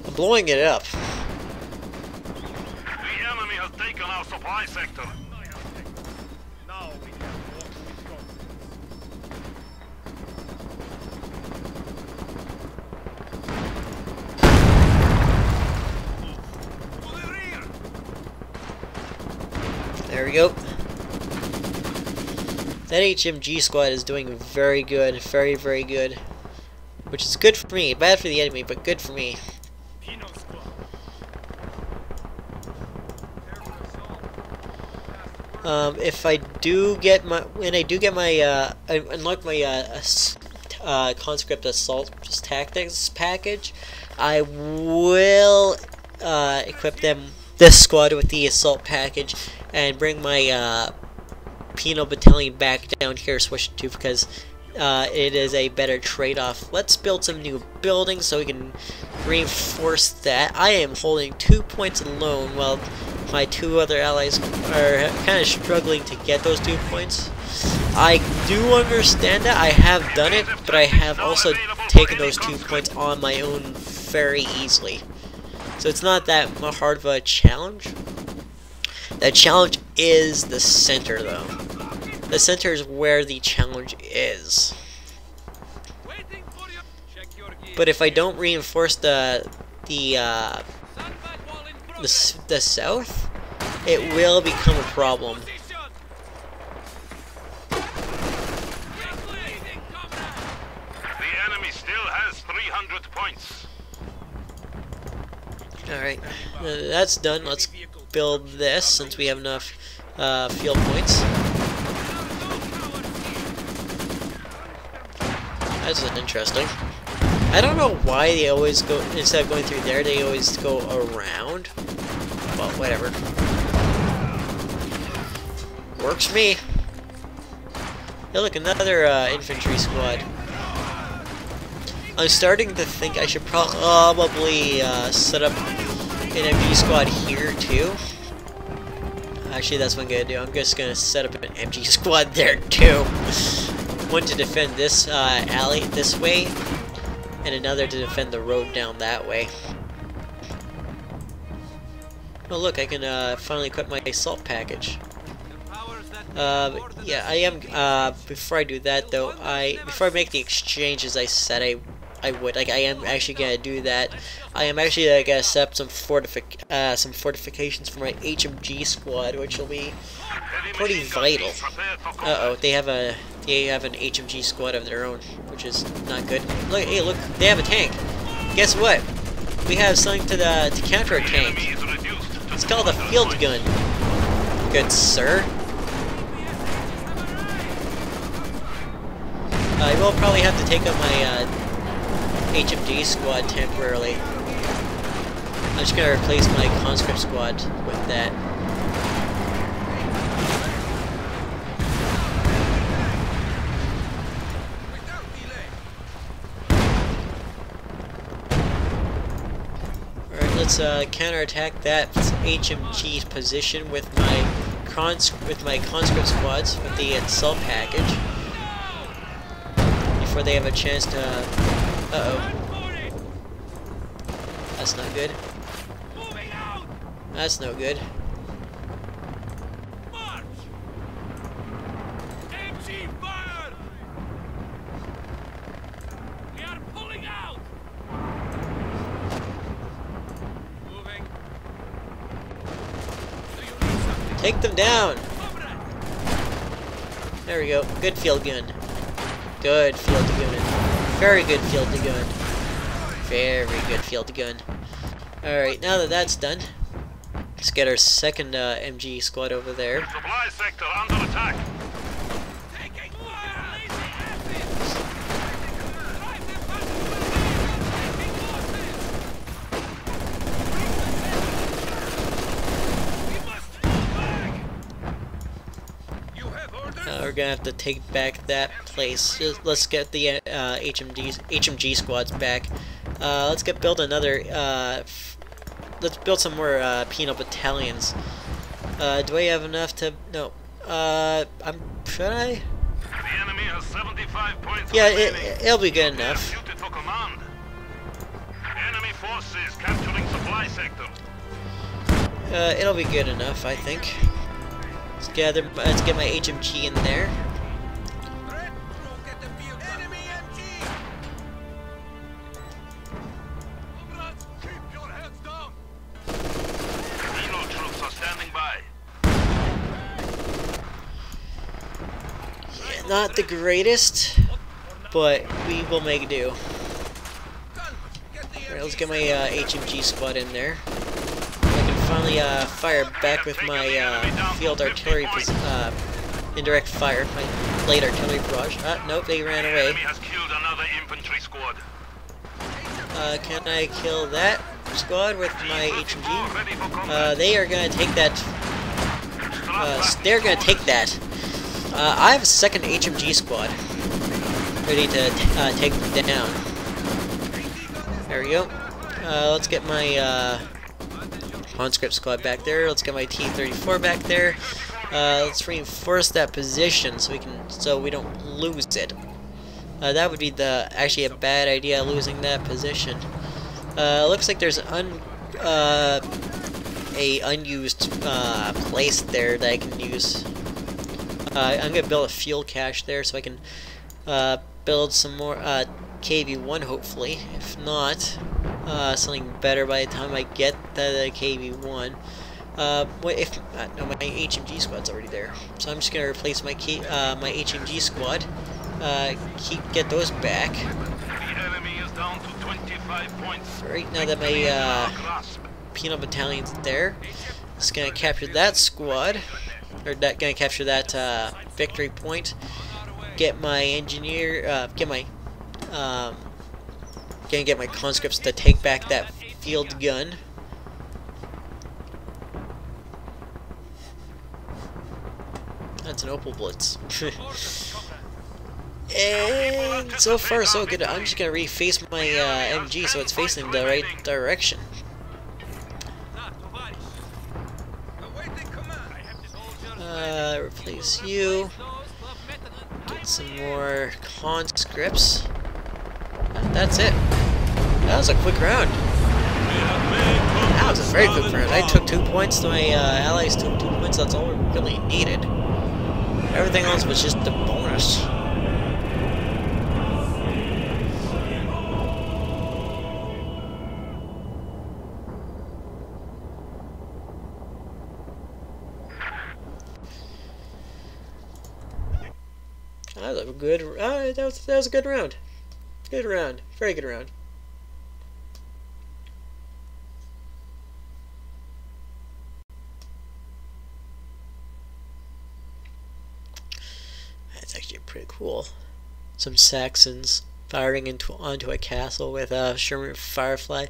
I'm blowing it up. The enemy has taken our supply sector. Now we can walk with confidence. To the rear! There we go. That HMG squad is doing very good, very, very good. Which is good for me, bad for the enemy, but good for me. Penal squad. If I do get my, I unlock my conscript assault tactics package, I will equip this squad with the assault package and bring my penal battalion back down here, switch it to, because it is a better trade-off. Let's build some new buildings so we can reinforce that. I am holding 2 points alone while my two other allies are kind of struggling to get those 2 points. I do understand that. I have done it, but I have also taken those 2 points on my own very easily. So it's not that hard of a challenge. The challenge is the center, though. The center is where the challenge is. Waiting for you. Check your gear. But if I don't reinforce the Sandbag wall in progress. south, it will become a problem. Position. Leading, comrade. The enemy still has 300 points. Alright, that's done. Let's build this since we have enough field points. That's interesting. I don't know why they always go, instead of going through there, they always go around. Well, whatever. Works for me. Hey, look, another infantry squad. I'm starting to think I should probably set up an MG squad here too. Actually, that's what I'm gonna do. I'm just gonna set up an MG squad there too. One to defend this alley this way, and another to defend the road down that way. Oh look, I can finally equip my assault package. Yeah, I am, before I do that though, before I make the exchanges I said I would, like, I am actually gonna do that. I am actually gonna set up some fortifications for my HMG squad, which will be pretty vital. Uh-oh, they have an HMG squad of their own, which is not good. Look, hey, look, they have a tank. Guess what? We have something to counter a tank. It's called a field gun. Good sir. I will probably have to take up my HMG squad temporarily. I'm just gonna replace my conscript squad with that. Alright, let's counterattack that HMG position with my conscript squads with the assault package. Before they have a chance to... Uh-oh. That's not good. That's no good. MG fire! We are pulling out! Moving. Do you need something? Take them down! There we go. Good field gun. Good field gun. Very good field gun. Very good field gun. Alright, now that that's done, let's get our second MG squad over there. Supply sector under attack. Taking fire! Lazy acid! Drive them back to taking losses! We must fall back! You have orders? We're gonna have to take back that place. Let's get the HMG squads back. Let's build another. Let's build some more penal battalions. Do I have enough to? No. Should I? The enemy has 75 points. Yeah, it'll be good enough. Suited for command. Enemy forces capturing supply sector. It'll be good enough, I think. Let's get my HMG in there. Keep your heads down! Hero troops are standing by. Yeah, not the greatest, but we will make do. Alright, let's get my HMG squad in there. I can finally fire back with my field artillery, indirect fire, my light artillery barrage. Nope, they ran away. Enemy has killed another infantry squad. Can I kill that squad with my HMG? They are gonna take that. They're gonna take that. I have a second HMG squad ready to take them down. There we go. Let's get my conscript squad back there. Let's get my T-34 back there. Let's reinforce that position so we don't lose it. That would be actually a bad idea, losing that position. Looks like there's a unused place there that I can use. I'm gonna build a fuel cache there so I can build some more KV-1 hopefully. If not, something better by the time I get the KV-1. No, my HMG squad's already there, so I'm just gonna replace my my HMG squad. Get those back. The enemy is down to 25 points. Right now that my penal battalion's there, just gonna capture that squad, or gonna capture that victory point. Get my engineer, get my Gonna get my conscripts to take back that field gun. That's an Opal Blitz. And so far so good. I'm just gonna reface my MG so it's facing the right direction. Replace you. Get some more conscripts. And that's it. That was a quick round. That was a very quick round. I took 2 points, my allies took 2 points, that's all we really needed. Everything else was just a bonus. That was a good. That was a good round. Good round. Very good round. That's actually pretty cool. Some Saxons firing onto a castle with Sherman Firefly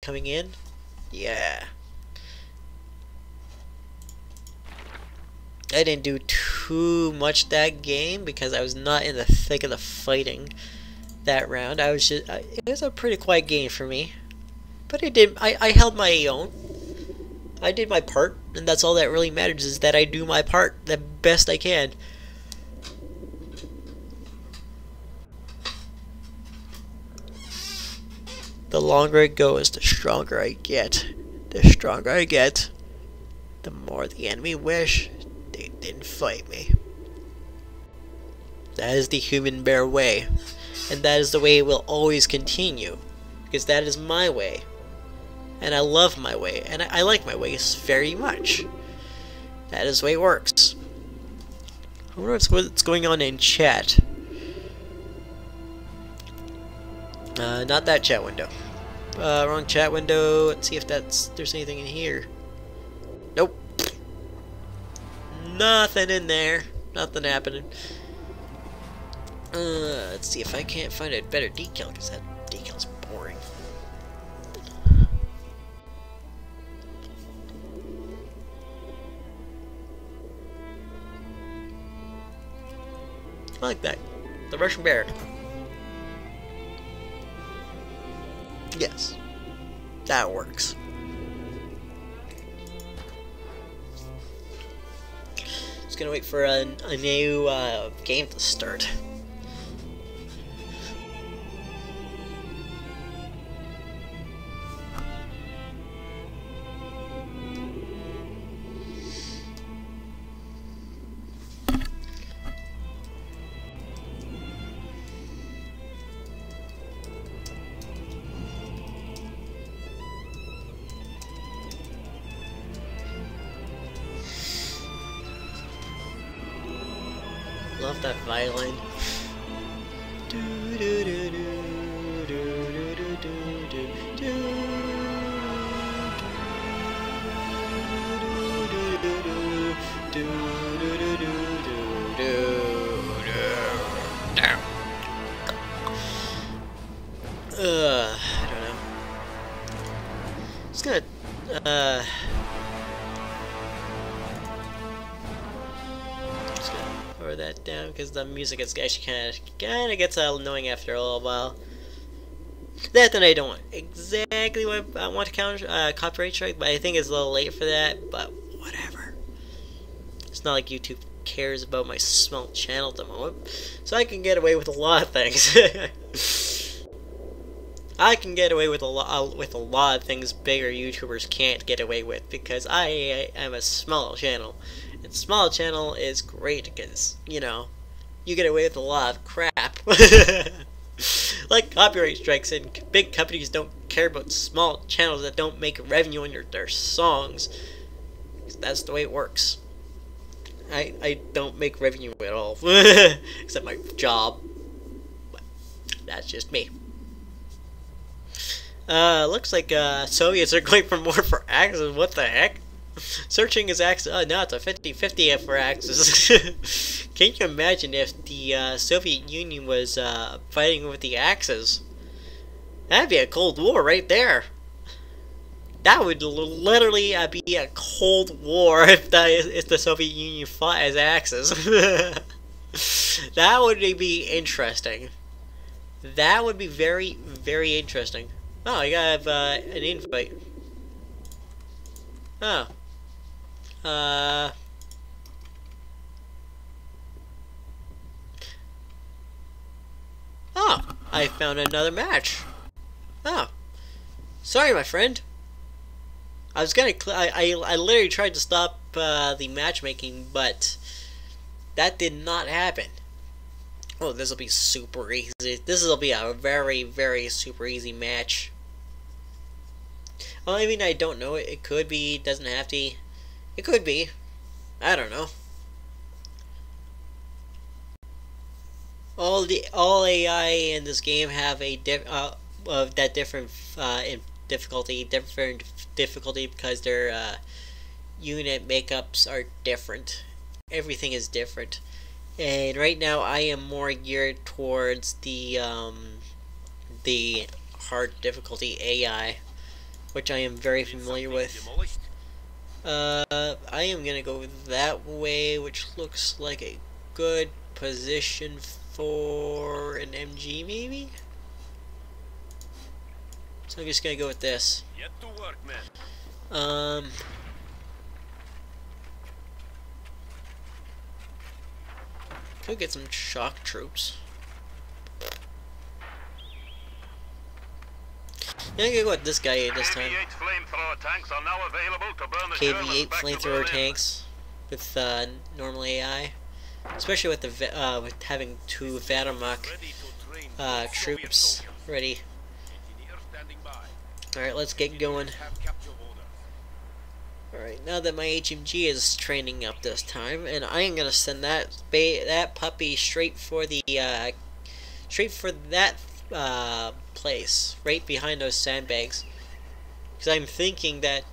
coming in. Yeah. I didn't do too much that game because I was not in the thick of the fighting that round. I was just it was a pretty quiet game for me, but I held my own. I did my part, and that's all that really matters, is that I do my part the best I can. The longer it goes, the stronger I get. The stronger I get, the more the enemy wish they didn't fight me. That is the human bear way, and that is the way it will always continue, because that is my way, and I love my way, and I like my ways very much. That is the way it works. I wonder what's going on in chat. Not that chat window. Wrong chat window. Let's see if there's anything in here. Nope. Nothing in there. Nothing happening. Let's see if I can't find a better decal, because that decal's boring. I like that. The Russian bear. Yes. That works. Just gonna wait for a new game to start. Love that violin. I don't know. Just gonna lower that down because the music is actually kind of gets annoying after a little while. That I don't want exactly what I want to counter copyright strike, but I think it's a little late for that. But whatever. It's not like YouTube cares about my small channel at the moment, so I can get away with a lot of things. I can get away with a lot of things bigger YouTubers can't get away with, because I am a small channel. And small channel is great because, you know, you get away with a lot of crap. Like copyright strikes, and big companies don't care about small channels that don't make revenue on their songs. That's the way it works. I don't make revenue at all, except my job. But that's just me. Looks like Soviets are going for more for Axis. What the heck? Searching his Axis. Oh, no, it's a 50-50 for Axis. Can you imagine if the Soviet Union was fighting with the Axis? That'd be a Cold War right there. That would literally be a Cold War if the Soviet Union fought as Axis. That would be interesting. That would be very, very interesting. Oh, I got an invite. Oh. Oh, I found another match. Oh. Sorry, my friend. I was gonna. I literally tried to stop the matchmaking, but that did not happen. Oh, this will be super easy. This will be a very, very super easy match. Well, I mean, I don't know. It could be. Doesn't have to. It could be. I don't know. All AI in this game have a different in different difficulty because their unit makeups are different. Everything is different, and right now I am more geared towards the hard difficulty AI, which I am very familiar with. I am gonna go that way, which looks like a good position for an MG, maybe? So I'm just gonna go with this. Get to work, man. Could get some shock troops. Yeah, I'm gonna go with this guy this time. KV-8 flamethrower tanks are now available to burn the KV-8 Germans back to flamethrower Berlin. tanks with normal AI, especially with the with having two Wehrmacht troops ready. All right, let's get going. All right, now that my HMG is training up this time, and I am gonna send that puppy straight for the that place right behind those sandbags, because I'm thinking that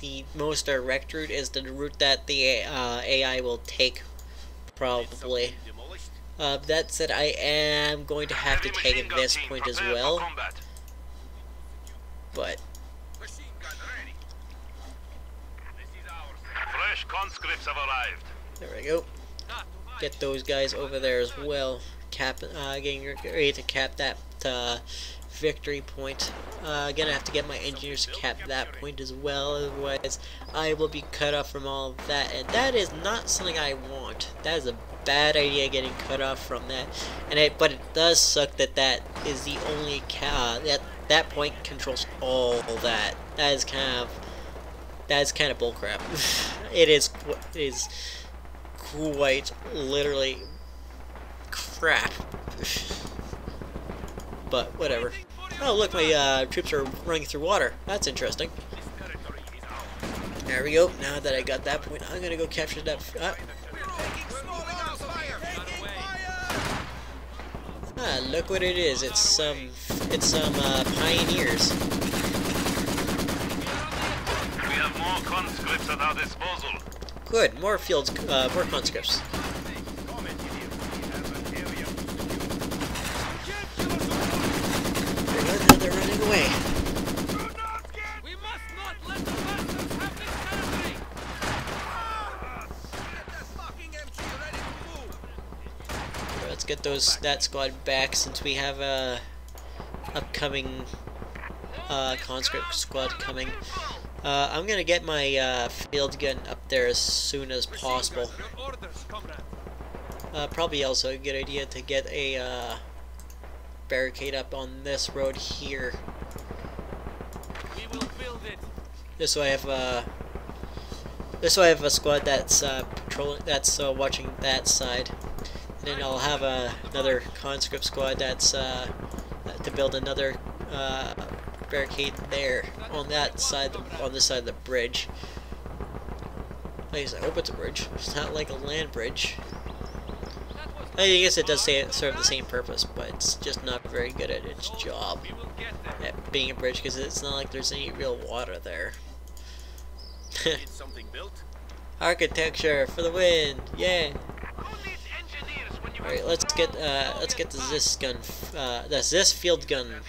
the most direct route is the route that the AI will take, probably. That said, I am going to have to take this point as well, but Fresh conscripts have arrived. there we go. Get those guys over there as well. Getting ready to cap that victory point. Gonna have to get my engineers to cap that point as well, otherwise I will be cut off from all of that, and that is not something I want. That is a bad idea, getting cut off from that. But it does suck that that is the only that point controls all that. That is kind of bullcrap. It is quite literally crap. But whatever. Oh, look, my troops are running through water. That's interesting. There we go. Now that I got that point, I'm gonna go capture that. Look what it is. It's some pioneers. We have more conscripts at our disposal. Good. More fields. More conscripts. They're running away. We must not let the bastards have this territory! Let's get that squad back, since we have a upcoming conscript squad coming. I'm gonna get my field gun up there as soon as possible. Probably also a good idea to get a barricade up on this road here. We will build it. This way I have a squad that's patrolling, that's watching that side, and then I'll have another conscript squad that's to build another barricade there on that side, on this side of the bridge. At least I hope it's a bridge. It's not like a land bridge. I guess it does serve the same purpose, but it's just not very good at its job at being a bridge, because it's not like there's any real water there. Need something built? Architecture for the win! Yeah. All right, let's get the Zis gun, the Zis field gun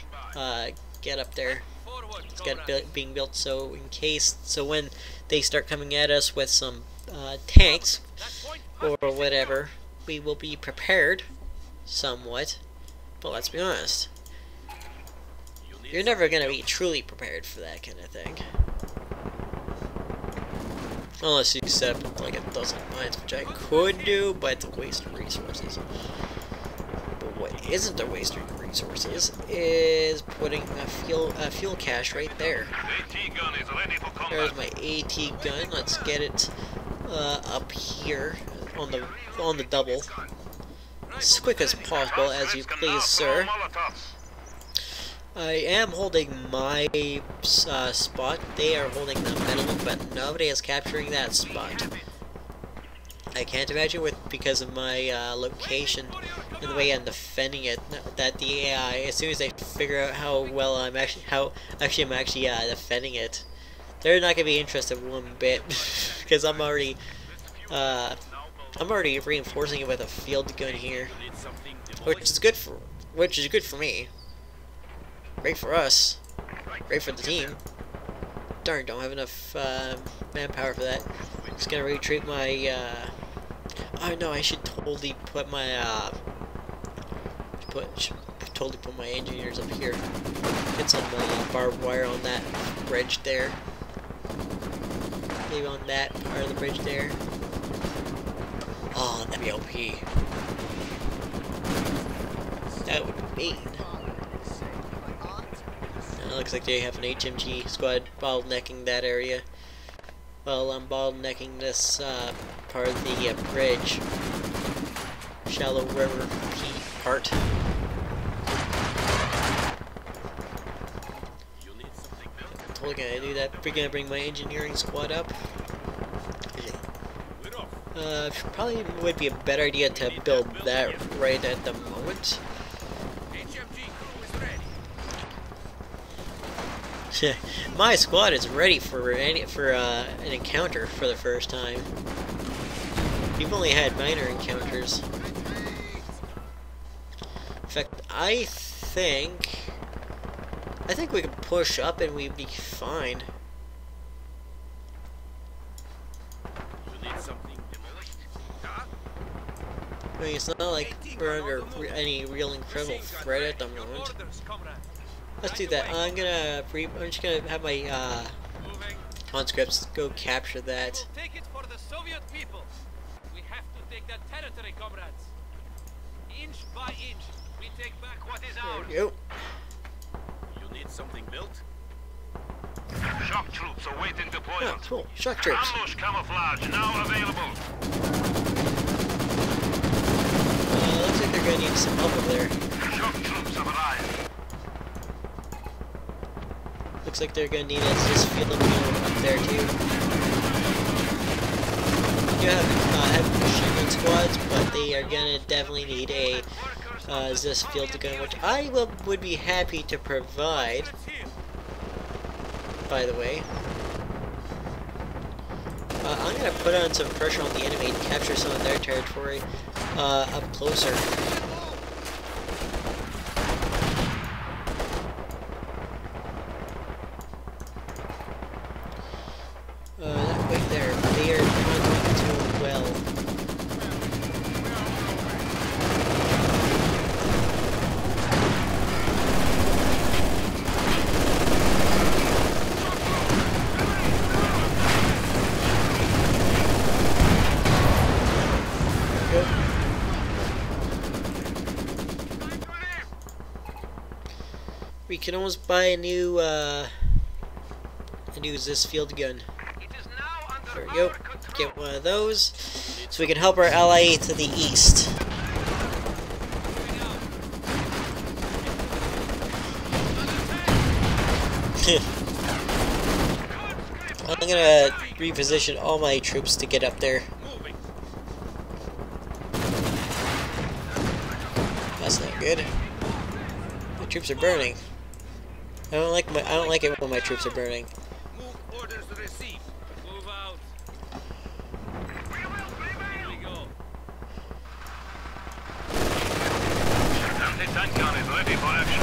get up there. Forward, It's got comrades. being built so when they start coming at us with some tanks That point or must be whatever, we will be prepared somewhat. But let's be honest, you're never gonna be truly prepared for that kind of thing. Unless you set up like a dozen mines, which I could do, but it's a waste of resources. But what isn't a waste of resources is putting a fuel cache right there. AT gun is ready for combat. There's my AT gun. Let's get it up here on the double, as quick as possible, as you please, sir. I am holding my spot. They are holding the middle, but nobody is capturing that spot. I can't imagine because of my location and the way I'm defending it, that the AI, as soon as they figure out how well I'm actually defending it, they're not gonna be interested one bit because I'm already reinforcing it with a field gun here, which is good for me. Great for us. Great for the team. Darn, don't have enough manpower for that. Just gonna retreat my. Oh no, I should totally put my. Totally put my engineers up here. Get some barbed wire on that bridge there. Maybe on that part of the bridge there. Oh, that'd be OP. That would be mean. Looks like they have an HMG squad bottlenecking that area. Well, I'm bottlenecking this part of the bridge. Shallow river part. Totally gonna do that. We're gonna bring my engineering squad up. Probably would be a better idea to build that right at the moment. My squad is ready for an encounter for the first time. We've only had minor encounters. In fact, I think we could push up and we'd be fine. I mean, it's not like we're under any real incredible threat at the moment. Let's do that. I'm just gonna have my conscripts go capture that. We'll take it for the Soviet people. We have to take that territory, comrades. Inch by inch, we take back what is ours. There we go. You need something built? Shock troops awaiting deployment. Oh, cool. Shock troops. Ambush camouflage now available. Looks like they're gonna need some help over there. Shock troops have arrived. Looks like they're gonna need us this field up there too. We do have heavy machine gun squads, but they are gonna definitely need a this field gun, which I would be happy to provide. By the way, I'm gonna put on some pressure on the enemy to capture some of their territory up closer. That right there, they are not doing well. We can almost buy a new this field gun. There we go. Get one of those, so we can help our ally to the east. I'm gonna reposition all my troops to get up there. That's not good. My troops are burning. I don't like it when my troops are burning. Move orders received. Move out. Here we go. Anti-tank gun is ready for action.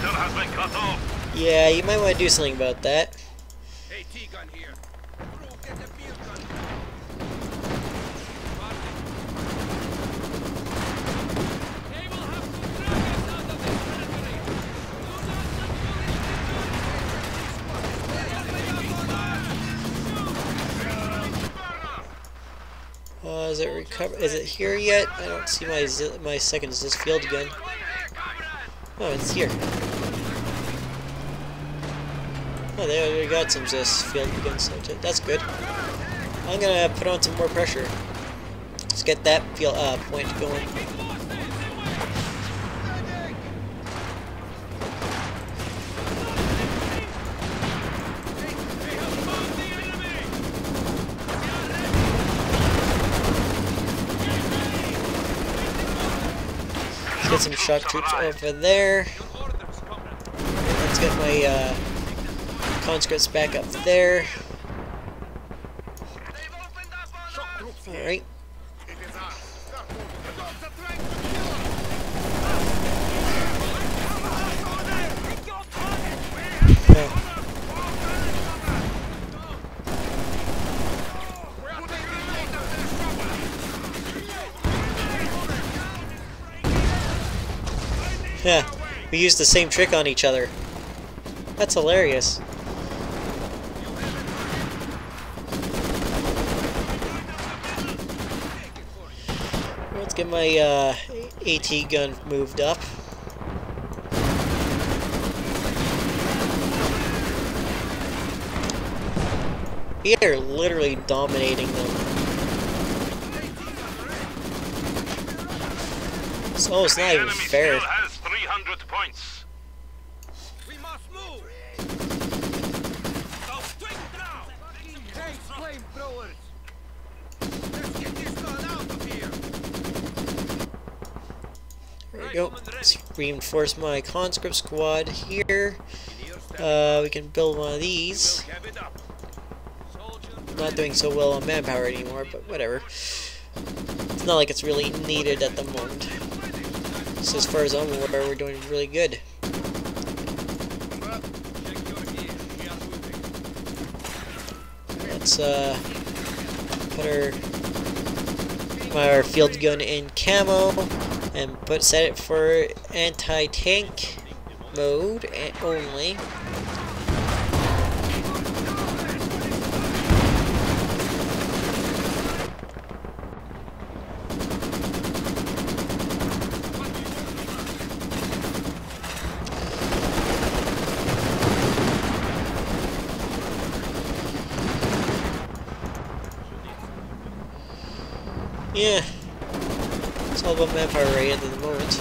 sector has been cut off. Yeah, you might want to do something about that. Hey, T-gun here. Crew, get the field gun. They will have to drag us out of this territory. Is it recover? Is it here yet? I don't see my second Zis field gun. Oh, it's here. Oh, they already got some Zis field guns, so that's good. I'm gonna put on some more pressure. Let's get that point going. Get some shock troops over there. Let's get my conscripts back up there. Alright. Yeah, we used the same trick on each other. That's hilarious. Let's get my AT gun moved up. We are literally dominating them. Oh, it's not even fair. Has 300 points. We must move. Go straight down. Hey, flamethrowers. Let's get this gun out of here. There we go. Let's reinforce my conscript squad here. We can build one of these. Not doing so well on manpower anymore, but whatever. It's not like it's really needed at the moment. So as far as I'm aware, we're doing really good. Let's put our field gun in camo and set it for anti-tank mode only. Yeah, it's all about manpower rate at the moment.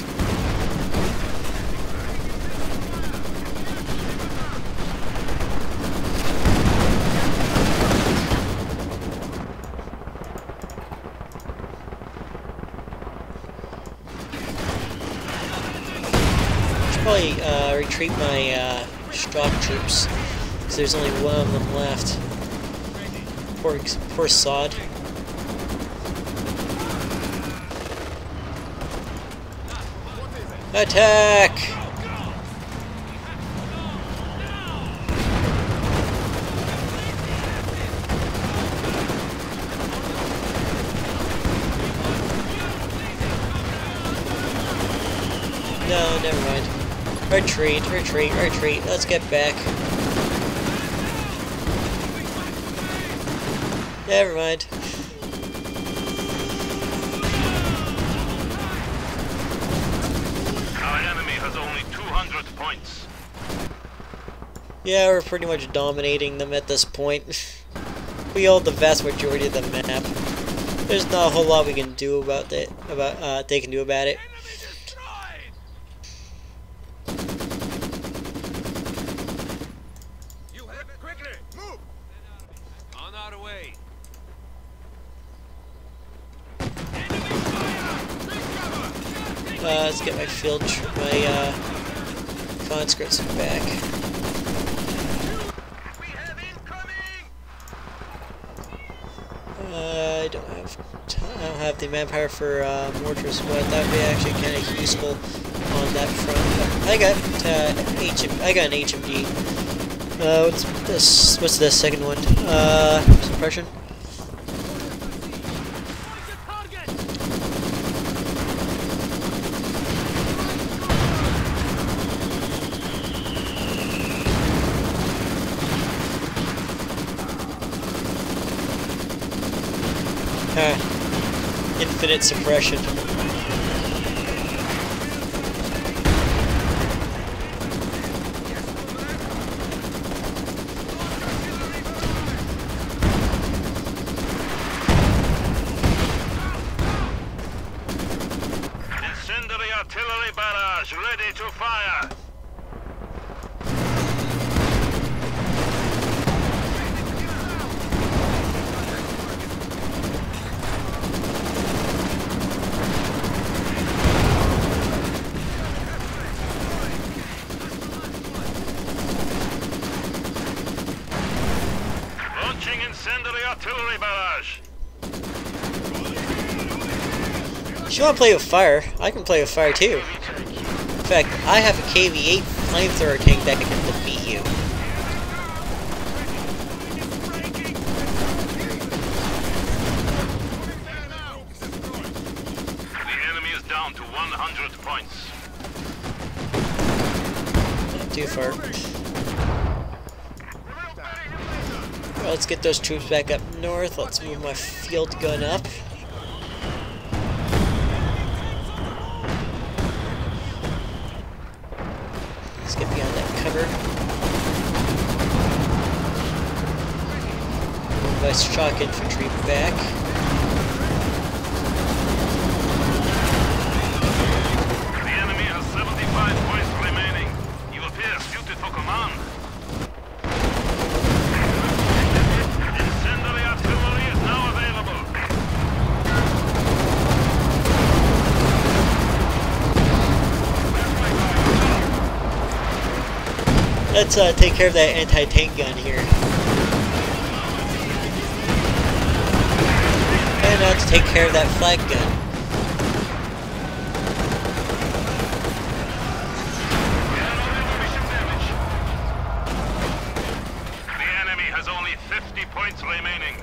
Should probably retreat my shock troops, because there's only one of them left. Poor sod. Attack! No, never mind. Retreat, retreat, retreat. Let's get back. Never mind. Points. Yeah, we're pretty much dominating them at this point. We hold the vast majority of the map. There's not a whole lot we can do about it. They can do about it. You have it quickly. Move. On our way. Let's get my conscripts back. I don't have the manpower for mortar squad. That would be actually kind of useful on that front. I got I got an HMG. What's this? What's the second one? Suppression. Infinite suppression. Incendiary artillery barrage ready to fire. Launching incendiary artillery barrage. If you want to play with fire, I can play with fire too. In fact, I have a KV-8 flamethrower tank that can defeat you. The enemy is down to 100 points. Not too far. Well, let's get those troops back up north. Let's move my field gun up. Let's get beyond that cover. Move my shock infantry back. The enemy has 75 points remaining. You appear suited for command. Incendiary artillery is now available. Let's take care of that anti-tank gun here. And now to take care of that flag gun. The enemy has only 50 points remaining.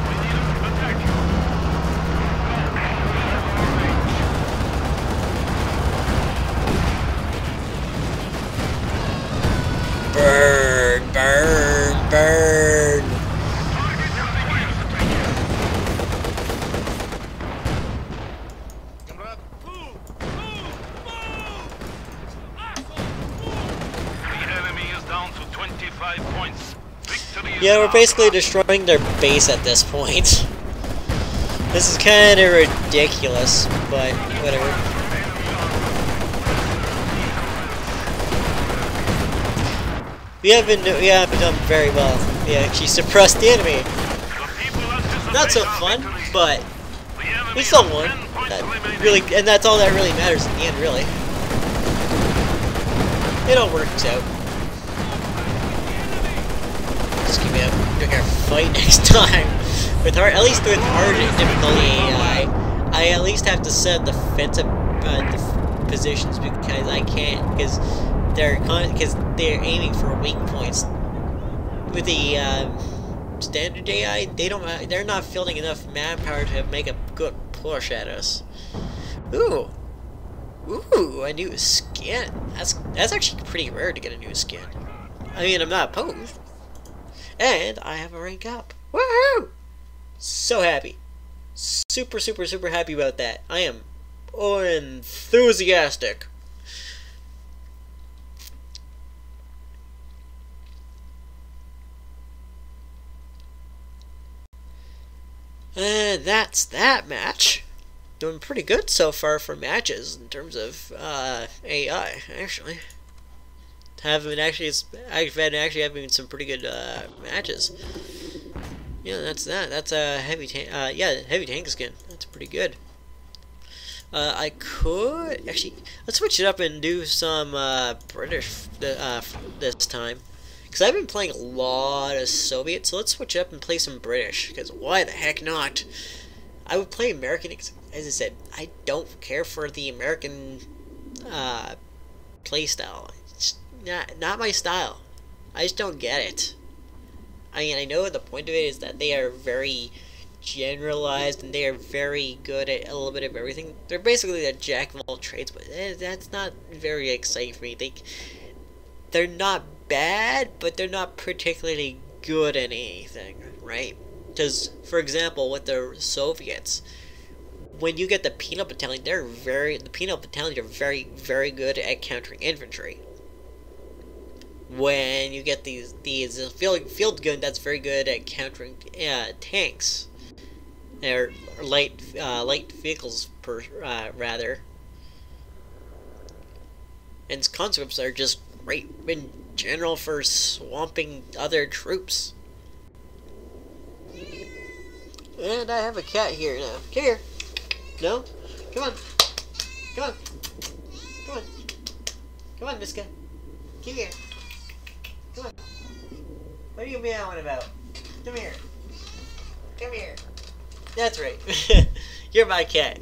We need to attack you. Burn, burn, burn. The enemy is down to 25 points. Victory is Yeah, we're ours. basically destroying their base at this point. This is kind of ridiculous, but whatever. We haven't done very well. We actually suppressed the enemy. Not so fun, but we still won. That really, and that's all that really matters in the end, really. It all works out. Just keep it doing our fight next time. With hard, at least with hard difficulty AI, I at least have to set defensive positions because I can't, because they're aiming for weak points. With the standard AI, they're not fielding enough manpower to make a good push at us. Ooh, a new skin. That's actually pretty rare to get a new skin. I mean, I'm not opposed, and I have a rank up. Woohoo! So happy, super happy about that. I am enthusiastic. And that's that match. Doing pretty good so far for matches in terms of AI, actually. I've been having some pretty good matches. Yeah, that's that. That's a heavy tank. Yeah, heavy tank skin. That's pretty good. I could actually let's switch it up and do some British this time. Because I've been playing a lot of Soviet, so let's switch up and play some British. Because why the heck not? I would play American. As I said, I don't care for the American play style. It's not my style. I just don't get it. I mean, I know the point of it is that they are very generalized and they are very good at a little bit of everything. They're basically a jack of all trades, but that's not very exciting for me. They're not bad, but they're not particularly good at anything, right? Because, for example, with the Soviets, when you get the Penal Battalion, the Penal Battalion are very, very good at countering infantry. When you get these field gun, that's very good at countering tanks. They're light vehicles, rather. And conscripts are just great in general for swamping other troops. And I have a cat here now. Come here. No? Come on. Come on. Come on. Come on, Miska. Come here. Come on. What are you meowing about? Come here. Come here. That's right. You're my cat.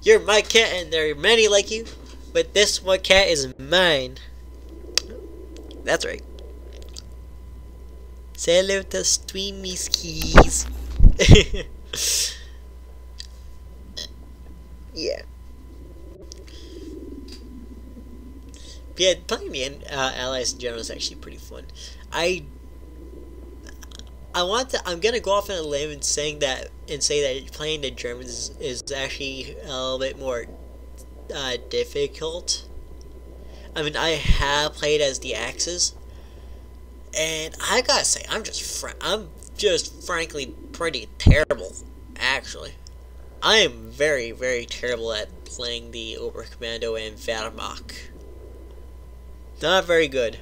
You're my cat, and there are many like you, but this one cat is mine. That's right. Say hello to Streamy Skis. Yeah. But yeah, playing the Allies in general is actually pretty fun. I'm gonna go off on a limb and say that playing the Germans is actually a little bit more difficult. I mean, I have played as the Axis, and I gotta say, I'm just frankly pretty terrible. Actually, I am very, very terrible at playing the Oberkommando and Wehrmacht. Not very good.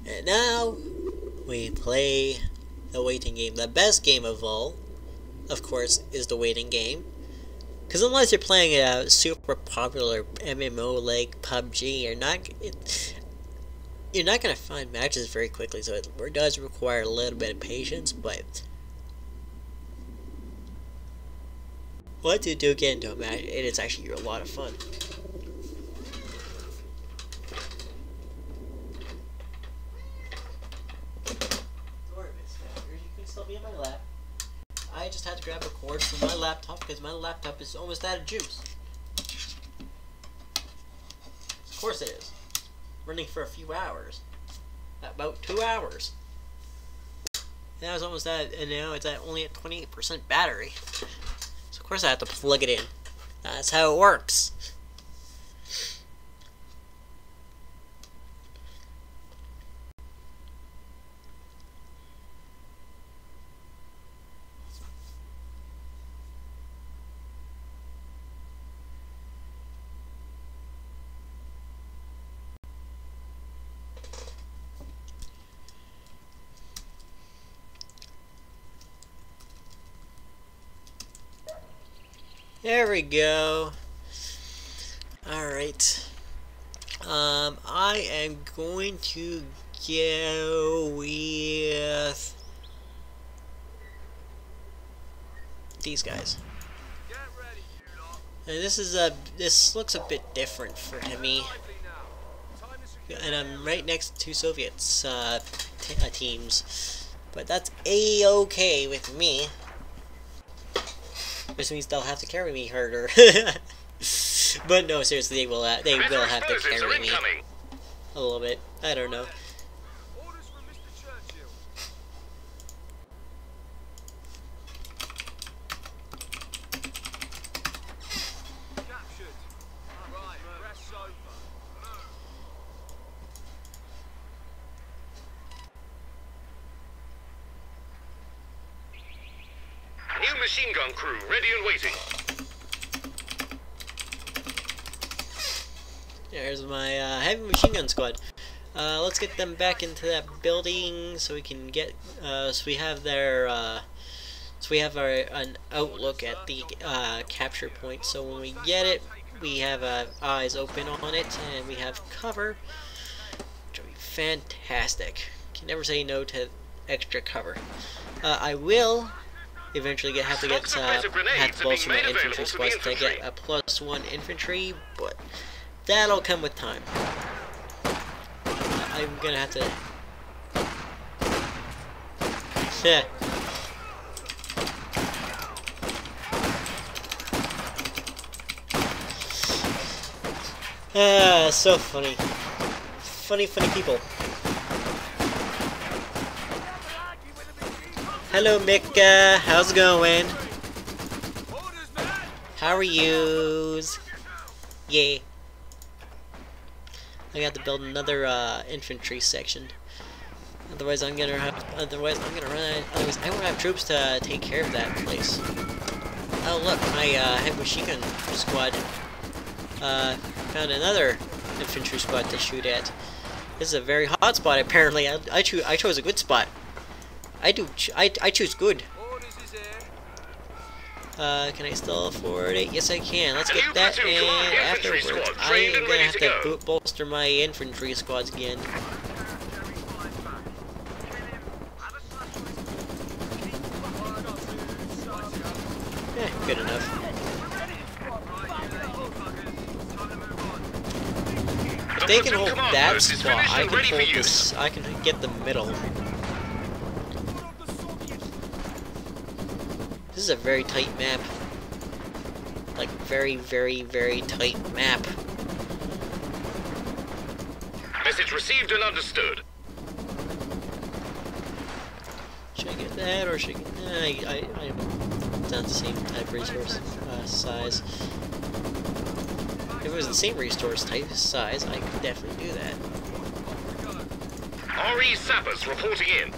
And now we play the waiting game. The best game of all, of course, is the waiting game. Because unless you're playing a super popular MMO like PUBG, you're not gonna find matches very quickly. So it does require a little bit of patience. But once you do get into a match, it is actually a lot of fun. Still be in my lap. I just had to grab a cord from my laptop because my laptop is almost out of juice. Of course it is. Running for a few hours. About 2 hours. And I was almost at, and now it's only at 28% battery. So of course I have to plug it in. That's how it works. There we go. Alright. I am going to go with these guys. And this looks a bit different for me. And I'm right next to Soviets teams. But that's A-okay with me. Which means they'll have to carry me harder. But no, seriously, they will have to carry me a little bit. I don't know. New machine gun crew ready and waiting. There's my heavy machine gun squad. Let's get them back into that building so we can get. So we have their. So we have an outlook at the capture point. So when we get it, we have eyes open on it, and we have cover. Which will be fantastic. Can never say no to extra cover. I will eventually have to bolster my infantry squads to get a +1 infantry, but that'll come with time. I'm gonna have to. So funny. Funny people. Hello, Mika. How's it going? How are yous? Yeah. I got to build another infantry section. Otherwise, I won't have troops to take care of that place. Oh look, my heavy machine gun squad found another infantry squad to shoot at. This is a very hot spot. Apparently, I chose a good spot. I choose good. Can I still afford it? Yes, I can. Let's get that, and afterwards, I am gonna have to bolster my infantry squads again. Good enough. If they can hold that spot, I can hold this. I can get the middle. This is a very tight map. Like, very, very, very tight map. Message received and understood. Should I get that, or should I get... I'm not the same type of resource size. If it was the same resource type size, I could definitely do that. RE sappers reporting in.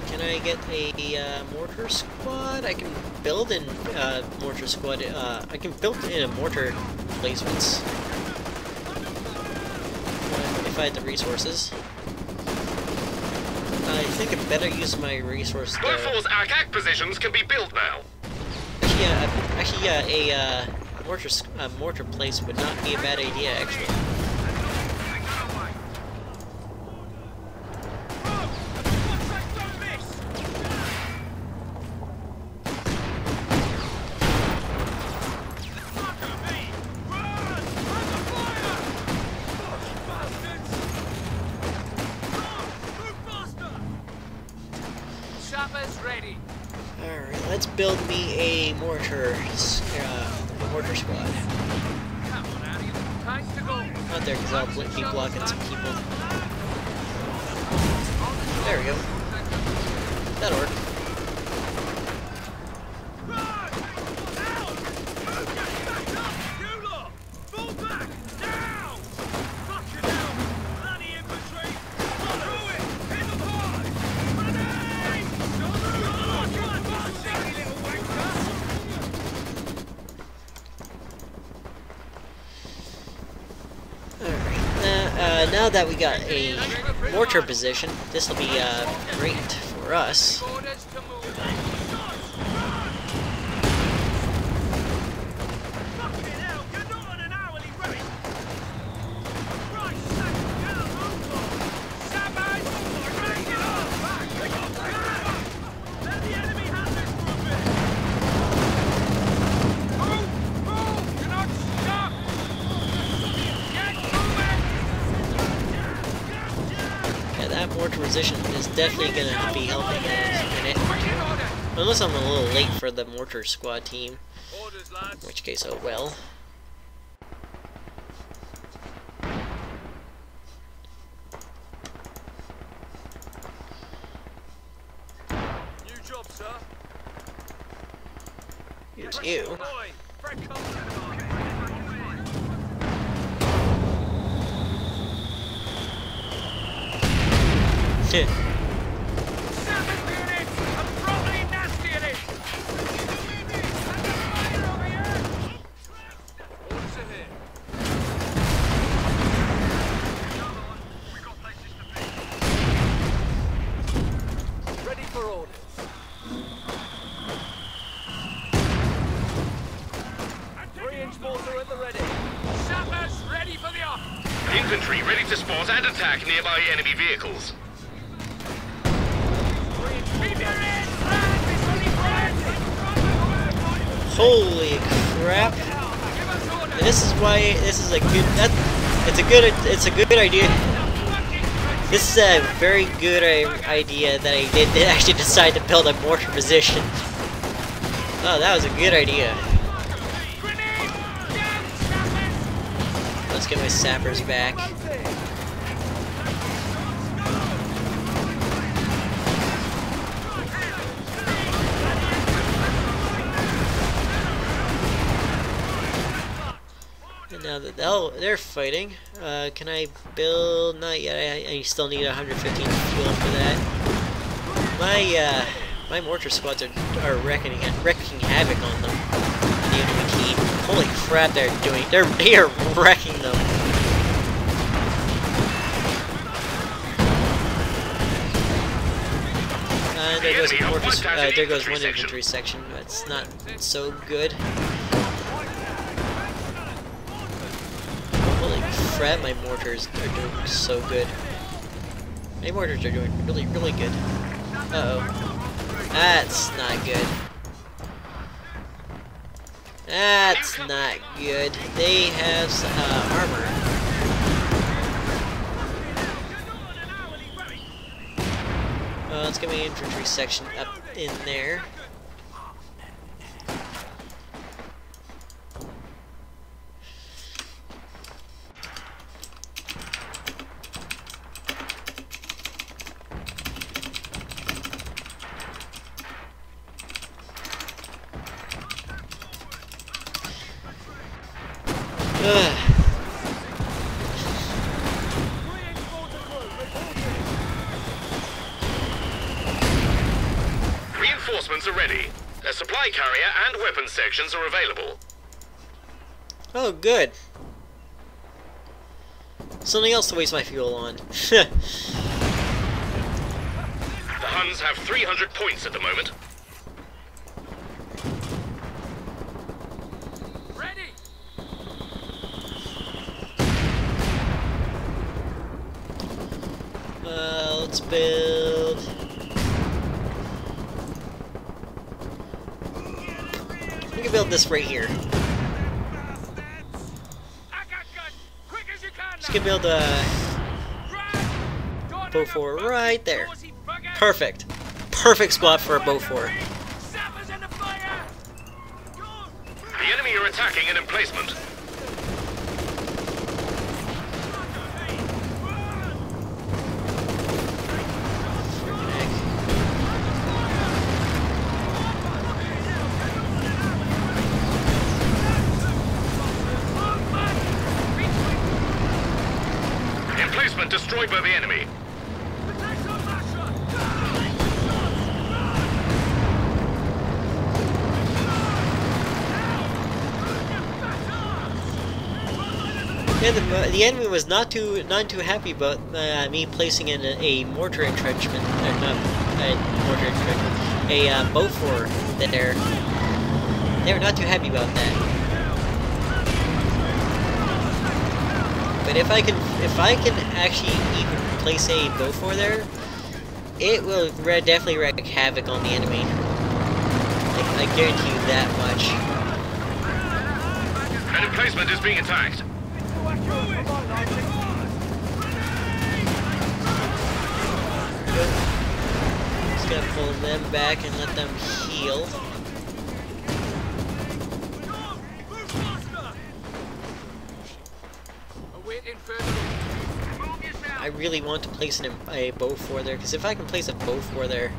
Can I get a mortar squad? I can build in mortar squad. I can build in a mortar placements if I had the resources. I think I better use my resources. Both force ACAC positions can be built now. Actually, a mortar place would not be a bad idea. Actually. Ready. Alright, let's build me a mortar squad. Come on, Annie. Time to go. Out there, because I'll be blocking some people. There we go. That'll work. Now that we got a mortar position, this will be great for us. Mortar position is definitely going to be helping in it. Unless I'm a little late for the mortar squad team. In which case, oh well. New job, sir. Here's you. Reinforcer at the ready. Sappers ready for the off. Infantry ready to spot and attack nearby enemy vehicles. Holy crap! And this is why this is a good. It's a good idea. This is a very good idea that I did actually decide to build a mortar position. Oh, that was a good idea. Let's get my sappers back. And now that they're fighting, can I build? Not yet. I still need 115 fuel for that. My mortar squads are wrecking havoc on them. The enemy team. Holy crap! They are wrecking them. And there goes there goes one infantry section. That's not so good. Holy crap! My mortars are doing so good. My mortars are doing really, really good. Uh oh, that's not good. That's not good. They have armor. Let's get my infantry section up in there. Reinforcements are ready. A supply carrier and weapons sections are available. Oh, good. Something else to waste my fuel on. The Huns have 300 points at the moment. Ready. Let's build. We can build this right here. Just gonna build a Beaufort right there. Perfect. Perfect spot for a Beaufort. The enemy are attacking an emplacement. Emplacement destroyed by the enemy. Yeah, the enemy was not too happy about me placing in a mortar entrenchment, or not a mortar entrenchment, a Beaufort there. They were not too happy about that. But if I can actually even place a Beaufort there, it will definitely wreak havoc on the enemy. I guarantee you that much. An emplacement is being attacked. Just gonna pull them back and let them heal. I really want to place a Beaufort there, because if I can place a Beaufort there,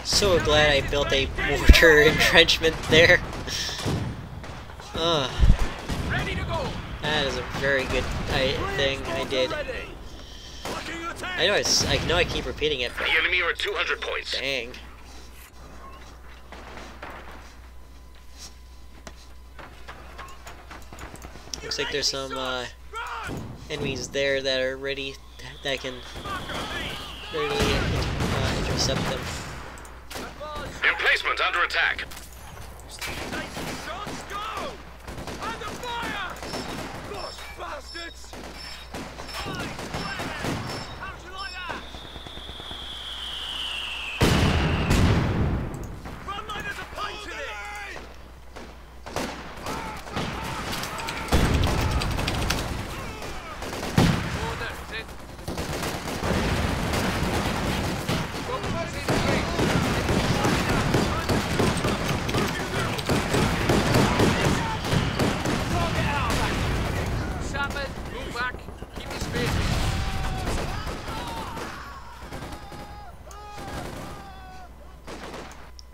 so glad I built a mortar entrenchment there. That is a very good thing I did. I know I keep repeating it, but The enemy are at 200 points. dang. Looks like there's some enemies there that are ready, that can readily intercept them. Emplacement under attack.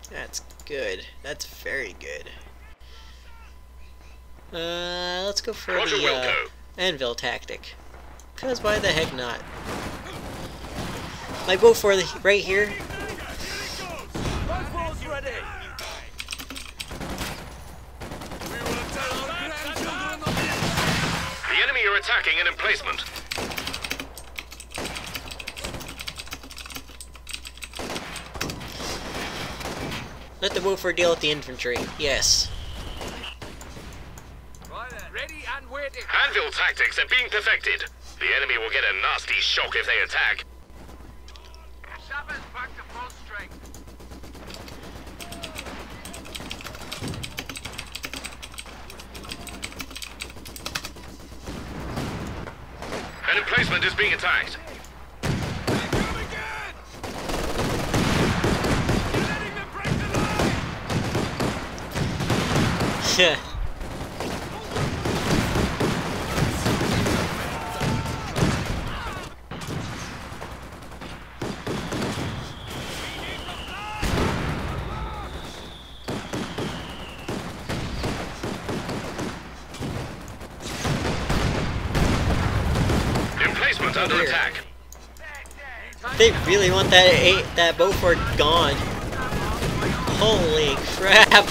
That's good. That's very good. Let's go for Roger, the Wilco. anvil tactic. Cause why the heck not? I go for the right here. The enemy are attacking an emplacement. Let the Woofer deal with the infantry. Yes. Ready and waiting. Anvil tactics are being perfected. The enemy will get a nasty shock if they attack. Sappers back to full strength. An emplacement is being attacked. Yeah. Emplacement under Here. attack. They really want that Beaufort gone. Holy crap!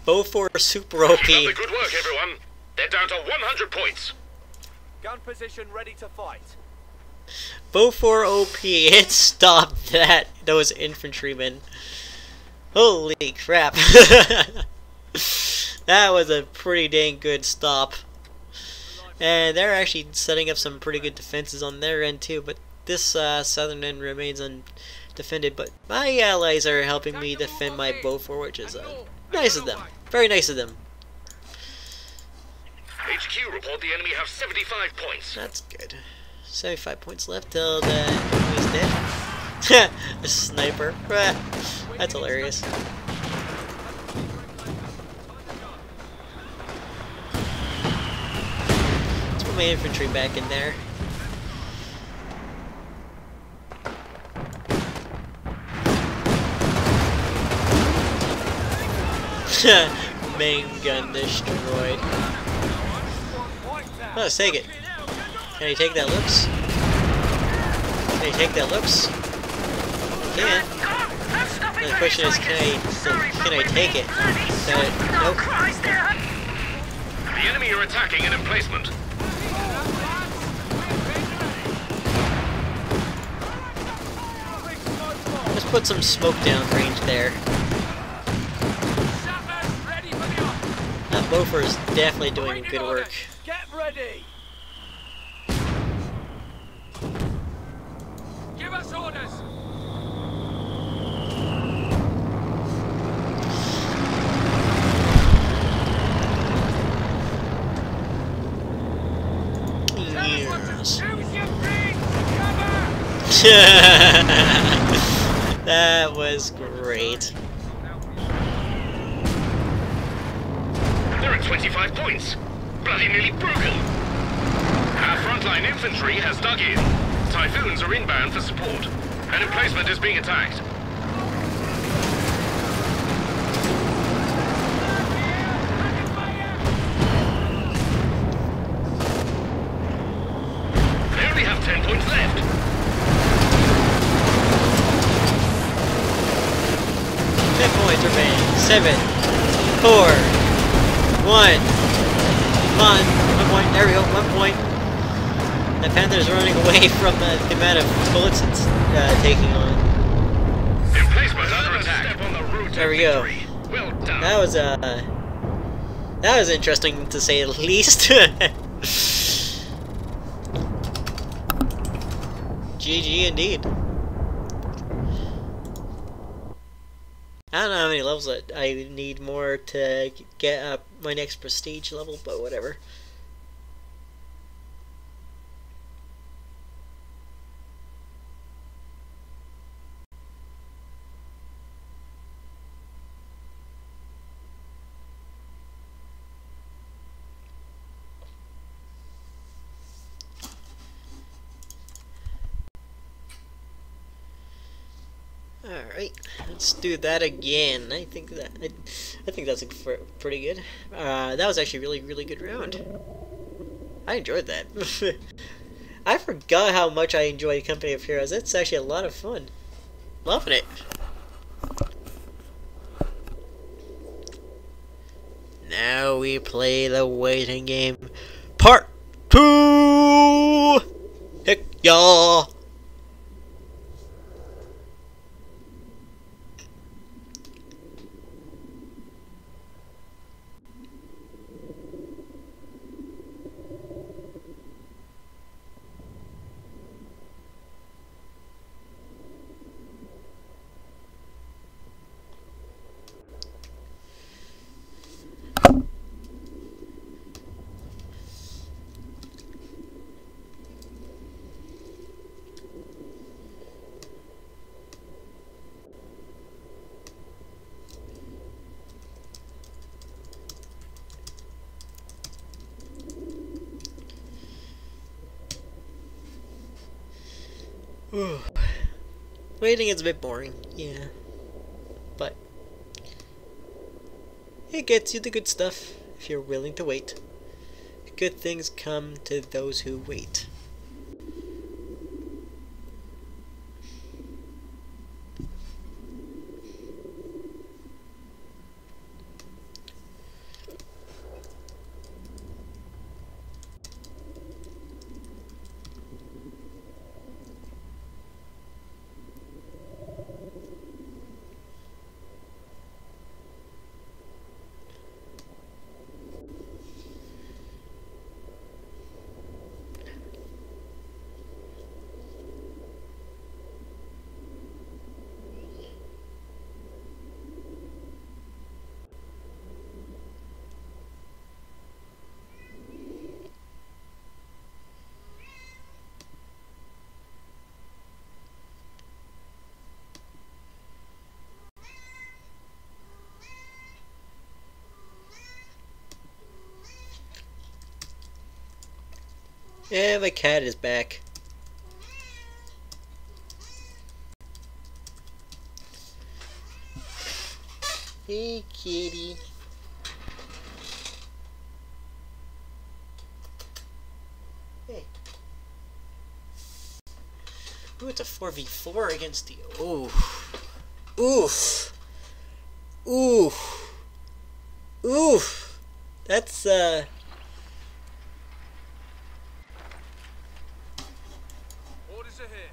Beaufort super OP. Keep up the good work, everyone. They're down to 100 points. Gun position ready to fight. Beaufort OP. It stopped those infantrymen. Holy crap. That was a pretty dang good stop. And they're actually setting up some pretty good defenses on their end too, but this southern end remains undefended. But my allies are helping me defend my Beaufort, which is nice of them. Very nice of them. HQ report the enemy have 75 points. That's good. 75 points left till the enemy's dead. A sniper. That's hilarious. Let's put my infantry back in there. Main gun destroyed. Oh, let's take it. Can I take that looks? Can I take that looks? Can. The question is, can I take it? Nope. The enemy are attacking an emplacement. Let's put some smoke down range there. That Beaufort is definitely doing good work. Get ready. Give us orders. Yes. Choose your feet. Cover. That was great. They're at 25 points. Bloody nearly broken. Our frontline infantry has dug in. Typhoons are inbound for support. An emplacement is being attacked. They only have 10 points left. 10 points remaining. 7, 4, 1. Come on. 1 point. There we go. 1 point. The Panther's running away from the amount of bullets it's taking on. Emplacement under attack. On the route There we go. Well done. That was interesting to say the least. GG indeed. I don't know how many levels I need more to get up my next prestige level, but whatever. Alright, let's do that again. I think that's pretty good. That was actually a really good round. I enjoyed that. I forgot how much I enjoy Company of Heroes. It's actually a lot of fun. Loving it. Now we play the waiting game part 2. Heck yeah. Waiting is a bit boring, yeah. But it gets you the good stuff if you're willing to wait. Good things come to those who wait. Yeah, my cat is back. Hey, kitty. Hey. Ooh, it's a 4v4 against the... Oof. Oof. Oof. Oof. That's, Orders ahead.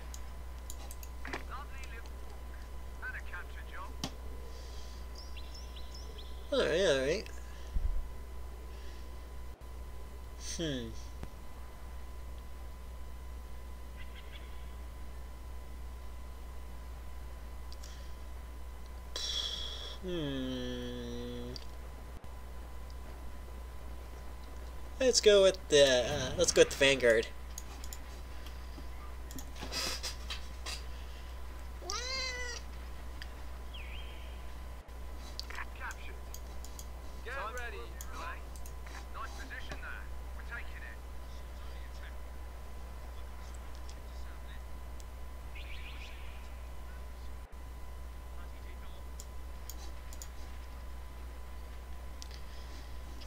Alright, alright. Let's go with the Vanguard.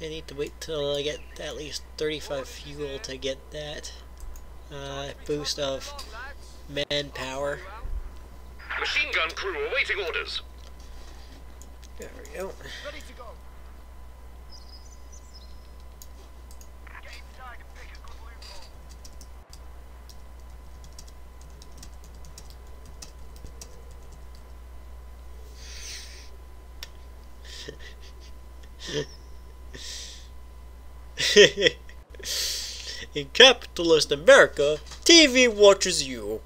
I need to wait till I get at least 35 fuel to get that boost of manpower. Machine gun crew awaiting orders. There we go. Ready to go. Get inside and pick a good loophole. In capitalist America, TV watches you.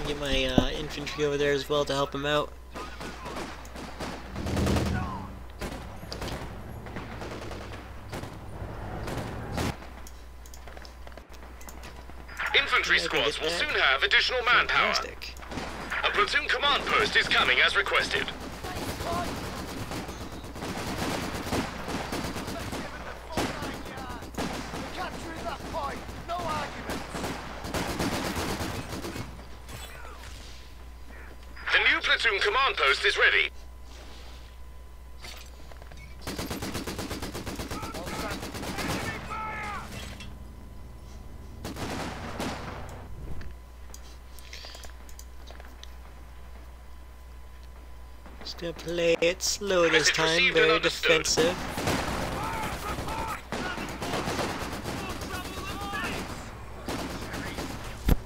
Get my infantry over there as well to help him out. Infantry squads will soon have additional manpower. Fantastic. A platoon command post is coming as requested. Capturing that point. No arguments. The new platoon command post is ready. Just gonna play it slow this Message time, received and very understood. defensive.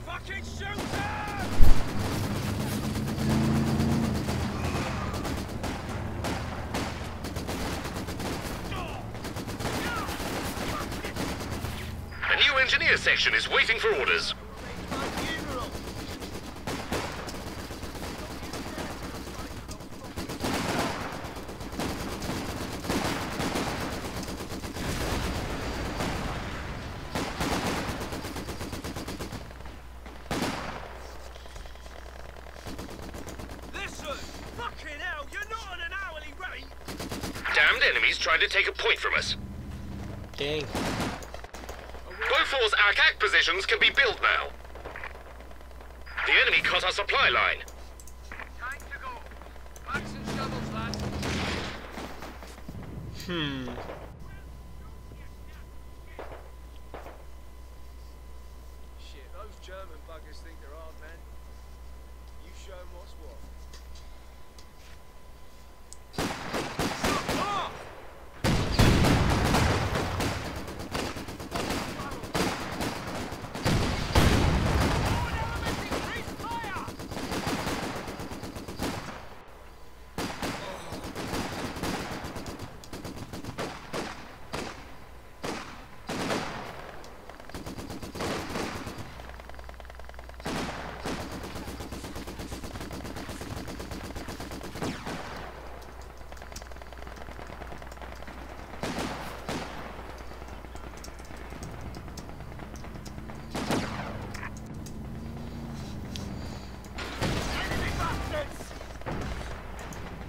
Fucking shoot him! A new engineer section is waiting for orders. Listen! Fucking hell, you're not on an hourly rate! Damned enemies trying to take a point from us. Dang. Beaufort's attack positions can be built now. The enemy cut our supply line. Time to go. Axe and shovels, lad. Shit, those German buggers think they're hard men. You show them what's what.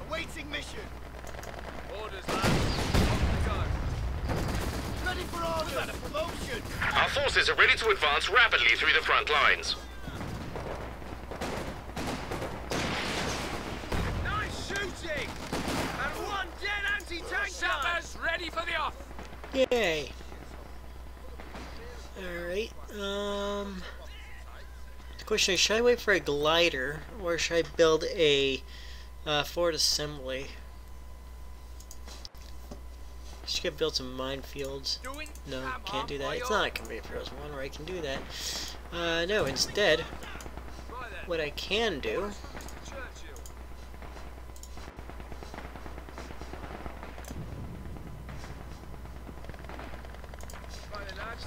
Awaiting mission. Orders, lad. Off we go. Ready for orders. Is that a promotion? Our forces are ready to advance rapidly through the front lines. Nice shooting! And one dead anti-tank sappers ready for the off. Yay. Alright, the question is, should I wait for a glider, or should I build a forward assembly? Should I build some minefields? No, can't do that. It's not a Conveyed Heroes 1 where I can do that. No, instead, what I can do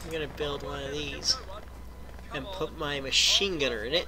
I'm gonna build one of these and put my machine gunner in it.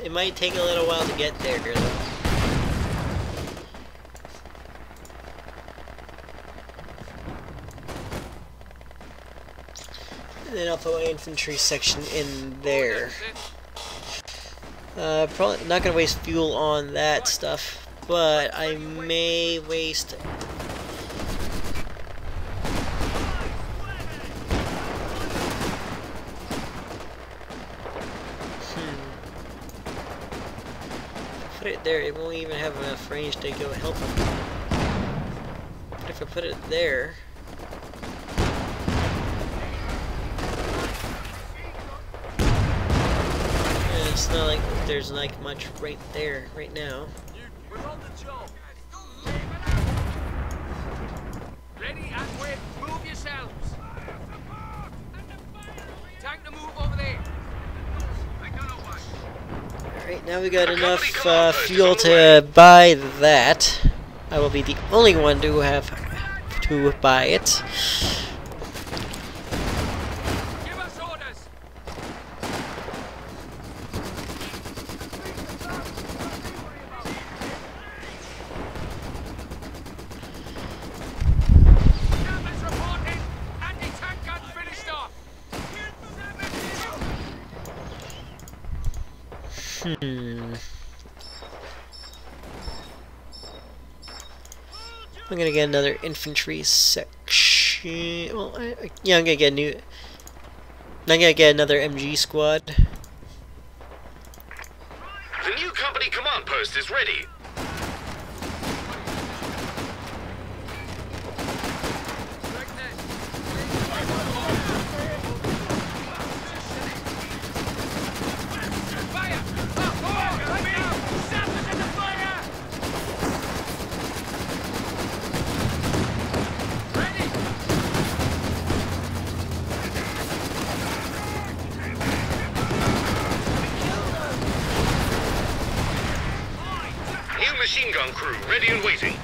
It might take a little while to get there, though. And then I'll put my infantry section in there. Probably not gonna waste fuel on that stuff, but I may waste. Put it there, it won't even have enough range to go help him. But if I put it there, it's not like there's like much right there right now. We're on the job. Ready and wait. Move yourselves. Tank to move over there. Alright, now we got enough fuel to buy that. I will be the only one to have to buy it. Give us orders. Cameras reporting. Anti-tank gun finished off. I'm gonna get another infantry section. Well, yeah, I'm gonna get a new. I'm gonna get another MG squad. The new company command post is ready. Fire! Right now! Sappers in the fire! Ready! New machine gun crew ready and waiting.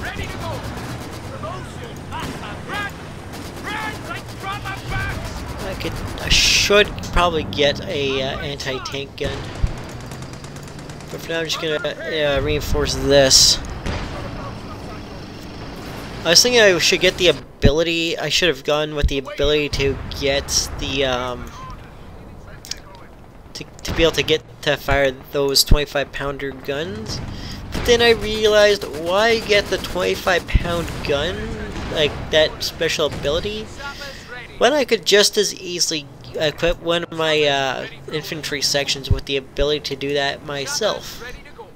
Ready to go! Promotion! Run! Run! Like from our backs! I should probably get a anti-tank gun, but for now I'm just gonna reinforce this. I was thinking I should get the ability. I should have gone with the ability to get the to be able to get to fire those 25-pounder guns. But then I realized, why get the 25-pound gun, like that special ability, when I could just as easily equip one of my infantry sections with the ability to do that myself. Ready to go.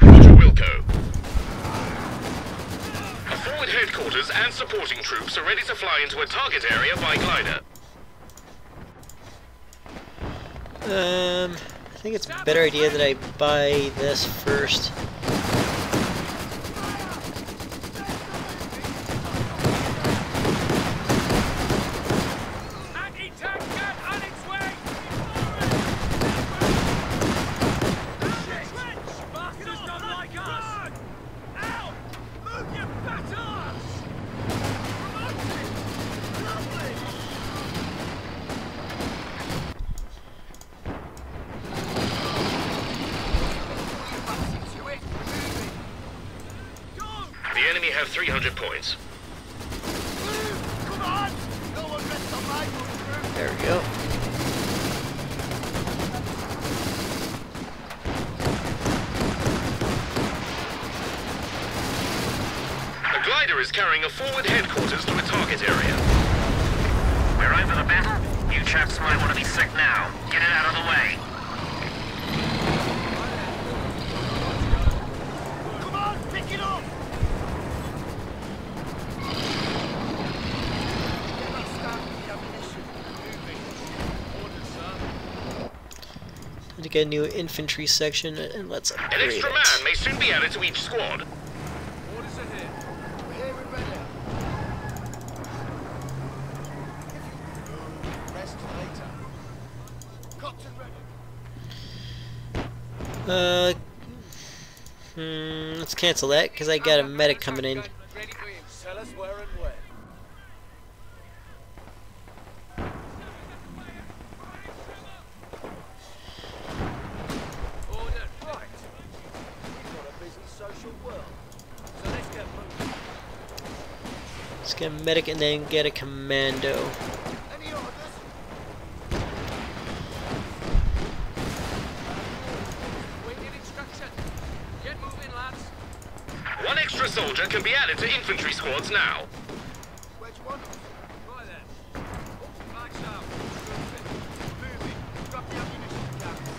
Roger, Wilco. Forward headquarters and supporting troops are ready to fly into a target area by glider. I think it's a better idea that I buy this first. Anti-tank gun on its way! Bastards don't like us! Out! Move your fat arse! Lovely! The enemy have 300 points. There we go. The glider is carrying a forward headquarters to a target area. We're over the battle. You chaps might want to be sick now. Get it out of the way. Come on, pick it up! To get a new infantry section, and let's upgrade An extra man may soon be added to each squad. Orders ahead. We're here and ready. Rest later. Cotton ready. Let's cancel that because I got a medic coming in. Ready for him. Tell us where and when. Order. Right. We've got a busy social world. So let's get moving. Let's get a medic and then get a commando. Any orders? Waiting instruction. Get moving, lads. One extra soldier can be added to infantry squads now. Where do you want us? Right then. Lights out. Moving. Drop the ammunition caps.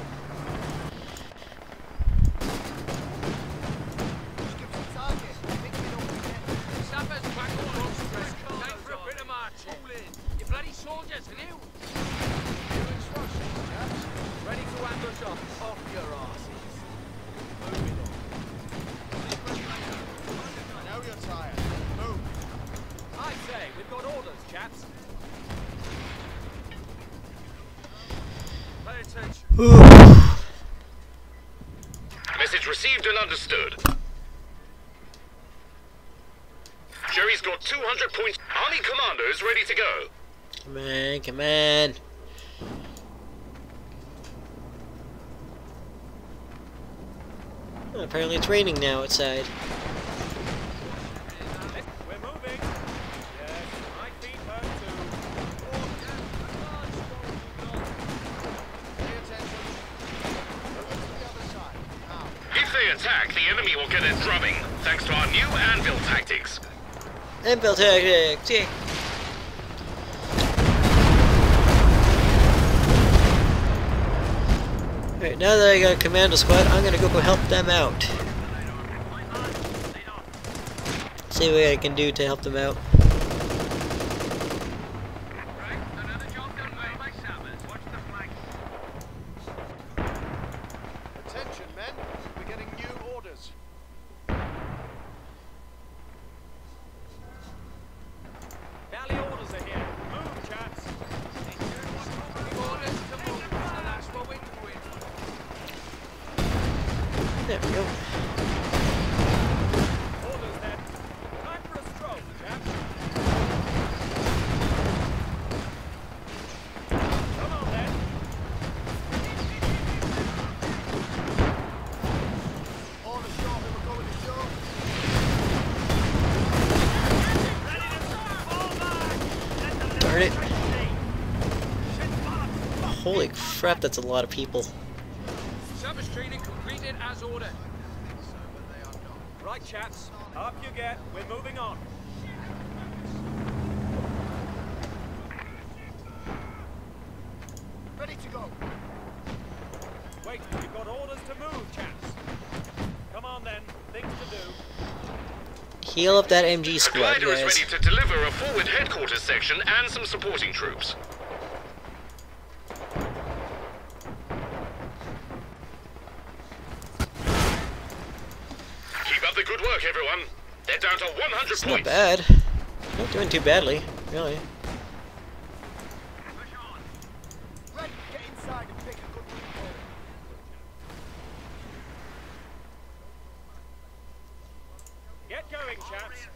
Just give us a target. Pick it up again. Sappers back on us. Time for a bit of march. All in. You bloody soldiers, and you. New instructions, chaps. Ready to ambush us. Off your asses. Moving on. I know you're tired. Move. I say, we've got orders, chaps. Pay attention. Message received and understood. Jerry's got 200 points. Army commandos ready to go. Come on, come on. Oh, apparently it's raining now outside. We're moving. Yes, my feet hurt too. Pay attention. Over to the other side. Now. If they attack, the enemy will get a drubbing, thanks to our new anvil tactics. Anvil tactics, yeah. Alright, now that I got a commando squad, I'm gonna go help them out. See what I can do to help them out. Another job done well by Sappers. Watch the flank. Attention, men. We're getting new orders. Valley orders are here. Move, chaps. Orders to move. So that's what we're doing. There we go. Orders then. Time for a stroll, chaps. Come on then. All ashore, we were going ashore. Darn it. Holy crap, that's a lot of people. Service training completed as ordered. Right, chaps. Up you get. We're moving on. Ready to go. Wait, you've got orders to move, chaps. Come on then. Things to do. Heal up that MG The squad, glider is guys. ready to deliver a forward headquarters section and some supporting troops. Keep up the good work, everyone. They're down to 100 It's not points. bad. Not doing too badly, really. Ready, get inside and pick a good loophole. Get going, chaps.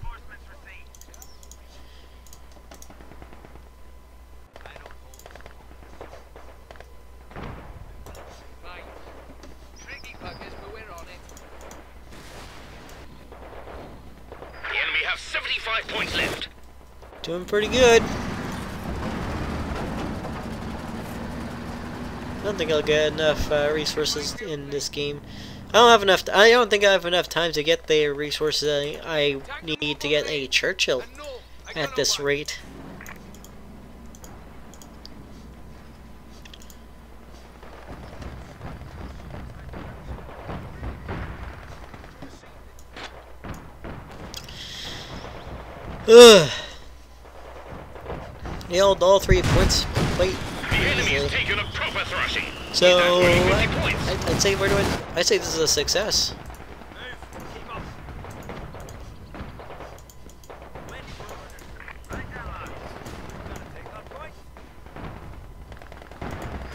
Right. Tricky buggers, but we're on it. The enemy have 75 points left. Doing pretty good. don't think I'll get enough resources in this game. I don't have enough. I don't think I have enough time to get the resources I need to get a Churchill at this rate. Ugh. Nailed all 3 points quite easily. Taken a proper thrashing. So I'd say I'd say this is a success.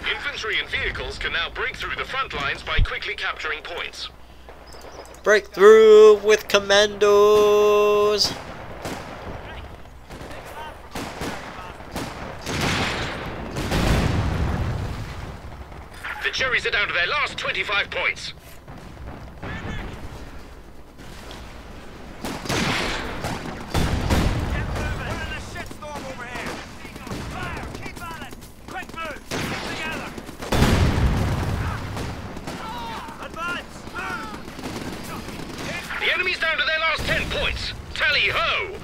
Infantry and vehicles can now break through the front lines by quickly capturing points. Breakthrough with commandos. The Cherries are down to their last 25 points. The enemy's down to their last 10 points. Tally ho!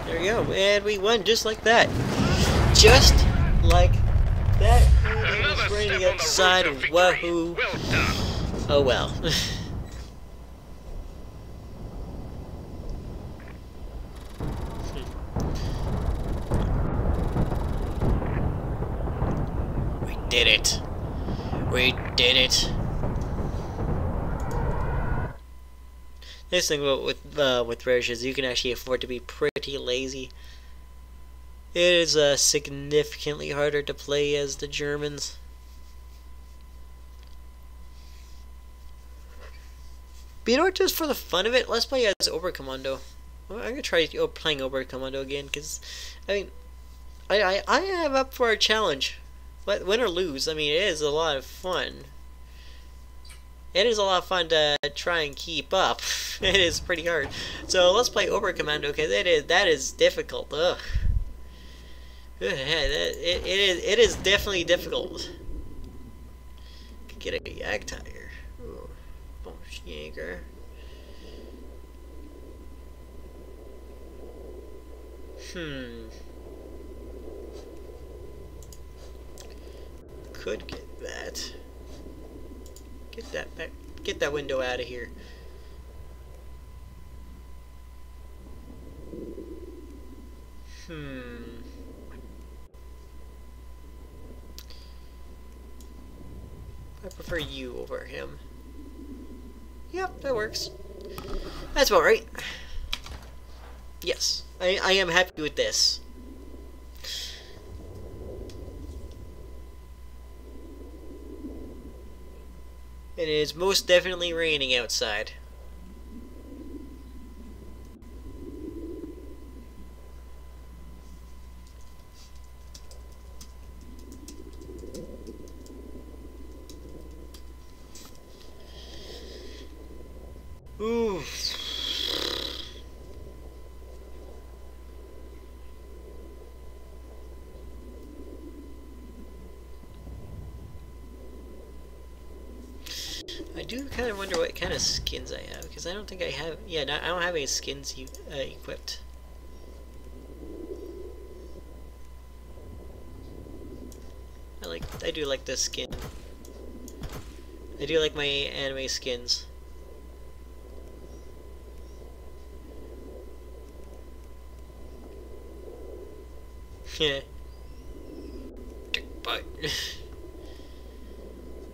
There we go, and we won just like that. Just like that. Another Raining step on the outside, road to wahoo. victory. Well done. Oh well. We did it. We did it. Nice thing about with Rage is you can actually afford to be pretty lazy. It is significantly harder to play as the Germans. But you know what, just for the fun of it, let's play as Oberkommando. I'm gonna try playing Oberkommando again, because, I mean, I am up for a challenge. But win or lose, I mean, it is a lot of fun. It is a lot of fun to try and keep up. It is pretty hard. So let's play Oberkommando, because that is difficult. Ugh. It is definitely difficult. Could get a Jagdtiger. Ooh, Bomberjäger. Could get that. Get that back. Get that window out of here. I prefer you over him. Yep, that works. That's about right. Yes, I am happy with this. It is most definitely raining outside. Ooh. I do kind of wonder what kind of skins I have, because I don't think I have. Yeah, no, I don't have any skins equipped. I do like this skin. I do like my anime skins. Yeah. Dick butt.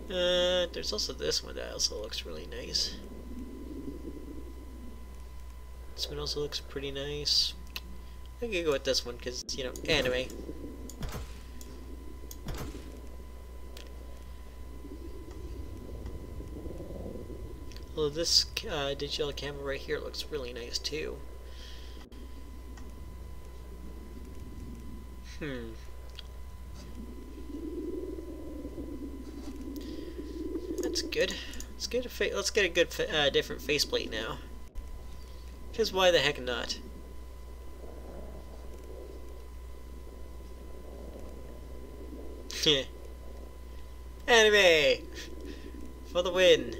There's also this one that also looks really nice. This one also looks pretty nice. I could go with this one because, you know, anime. Although this digital camera right here looks really nice too. That's good. It's good. Let's get a good different faceplate now. Because why the heck not? Anime! For the win!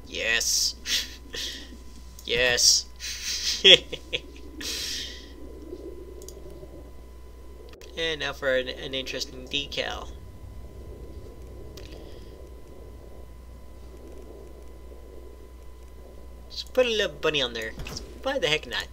Yes! Yes! And now for an interesting decal. Just put a little bunny on there. Why the heck not?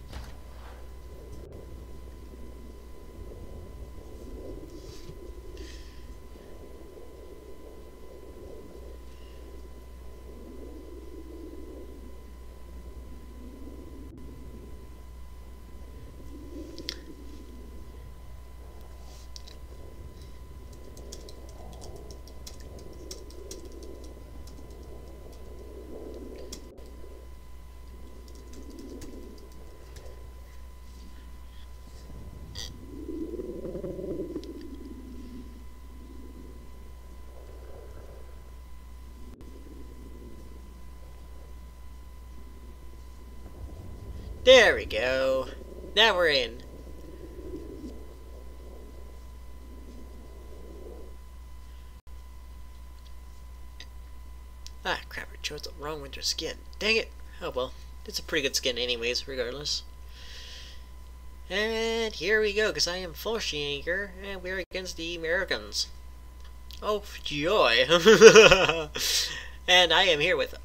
There we go. Now we're in. Ah, crap, I chose the wrong winter skin. Dang it. Oh well. It's a pretty good skin anyways, regardless. And here we go, because I am Volksjäger, and we're against the Americans. Oh, joy. And I am here with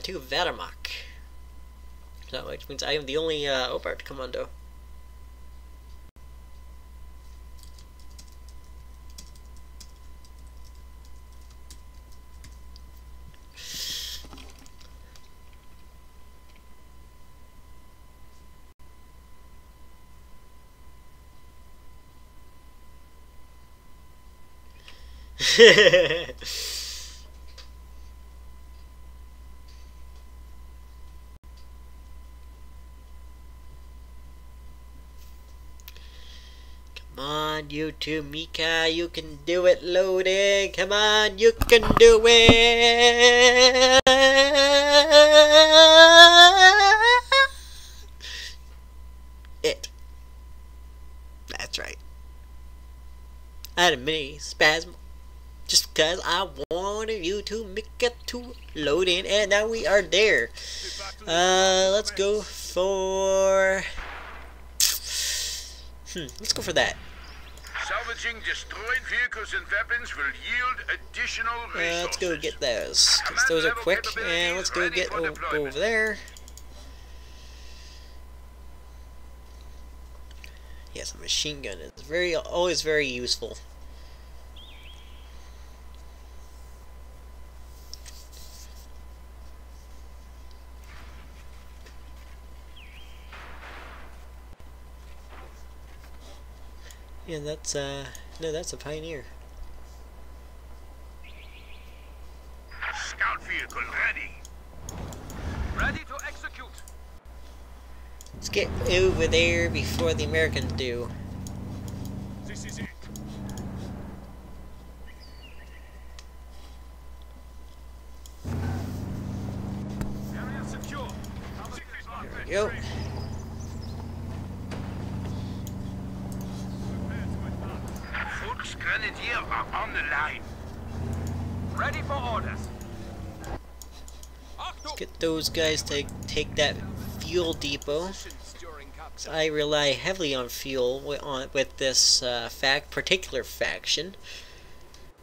2 Wehrmacht. So, which means I am the only Obert Commando. Come on, you two, Mika, you can do it, loading. Come on, you can do it. That's right. I had a mini spasm just because I wanted you to make it to load in, and now we are there. Let's go for... let's go for that. Salvaging destroyed vehicles and weapons will yield additional resources. Let's go get those, because those are quick, and let's go get go over there. Yes, a machine gun is always very useful. Yeah, that's no, that's a Pioneer. Scout vehicle ready. Ready to execute. Let's get over there before the Americans do. This is it. Area secure. There we go. Grenadier are on the line. Ready for orders. Let's get those guys to take that fuel depot. So I rely heavily on fuel with this particular faction.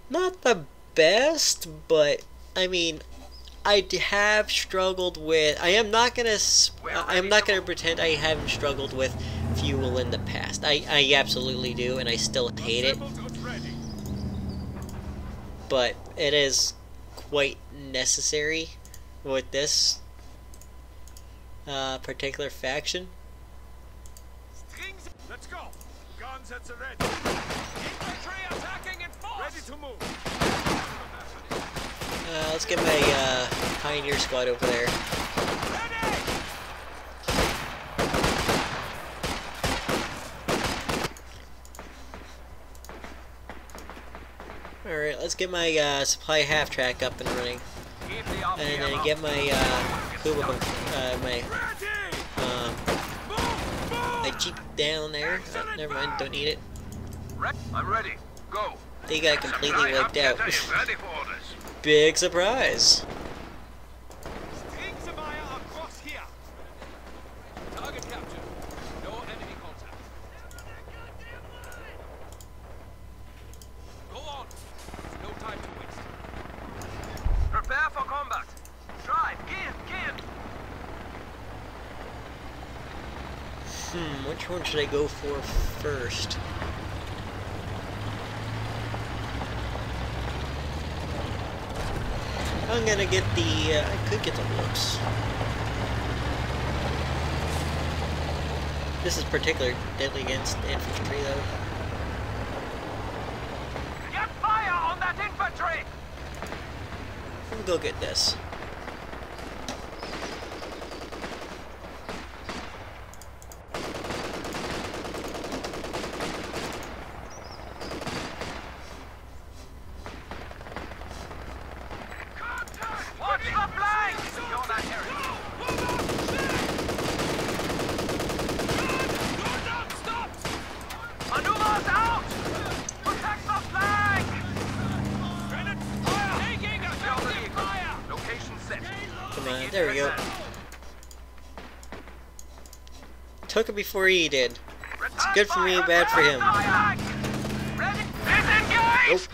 Not the best, but I mean, I have struggled with. I am not gonna pretend I haven't struggled with fuel in the past. I absolutely do, and I still hate it. But it is quite necessary with this particular faction. Let's go. Guns at the ready. Infantry attacking in force. Ready to move. Let's get my Pioneer squad over there. Alright, let's get my supply half-track up and running. And then get my my Jeep down there. Oh, never mind, don't need it. I'm ready. Go. They got completely wiped out. Ready for orders. Big surprise. across here. Target captured. No enemy contact. Go on. No time to waste. Prepare for combat. Drive. Give. Which one should I go for first? I'm gonna get the, I could get the whoops. This is particularly deadly against infantry though. Get fire on that infantry! We'll go get this. Watch the flank! Secure that area. Maneuvers out! Protect the flank! Secure the vehicle. Location set. Come on, there we go. Took it before he did. It's good for me, bad for him. Ready? Disengage! Nope.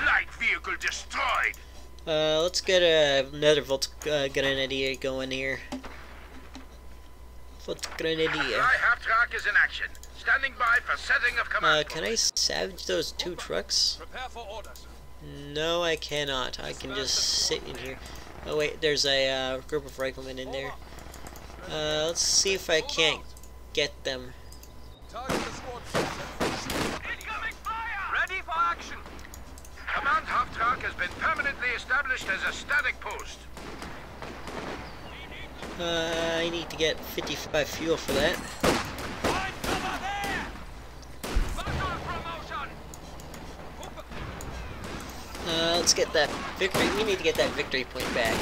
Light vehicle destroyed. Let's get another Volt Grenadier going here. Volt Grenadier. Fly half track is in action. Standing by for setting of command. Can I salvage those 2 trucks? Prepare for orders. No, I cannot. I can just sit in here. Oh wait, there's a group of riflemen in there. Let's see if I can't get them. Target the squad. Incoming fire! Ready for action! Command half track has been permanently established as a static post. I need to get 55 fuel for that. Find cover there! Battle promotion! Let's get that victory. We need to get that victory point back.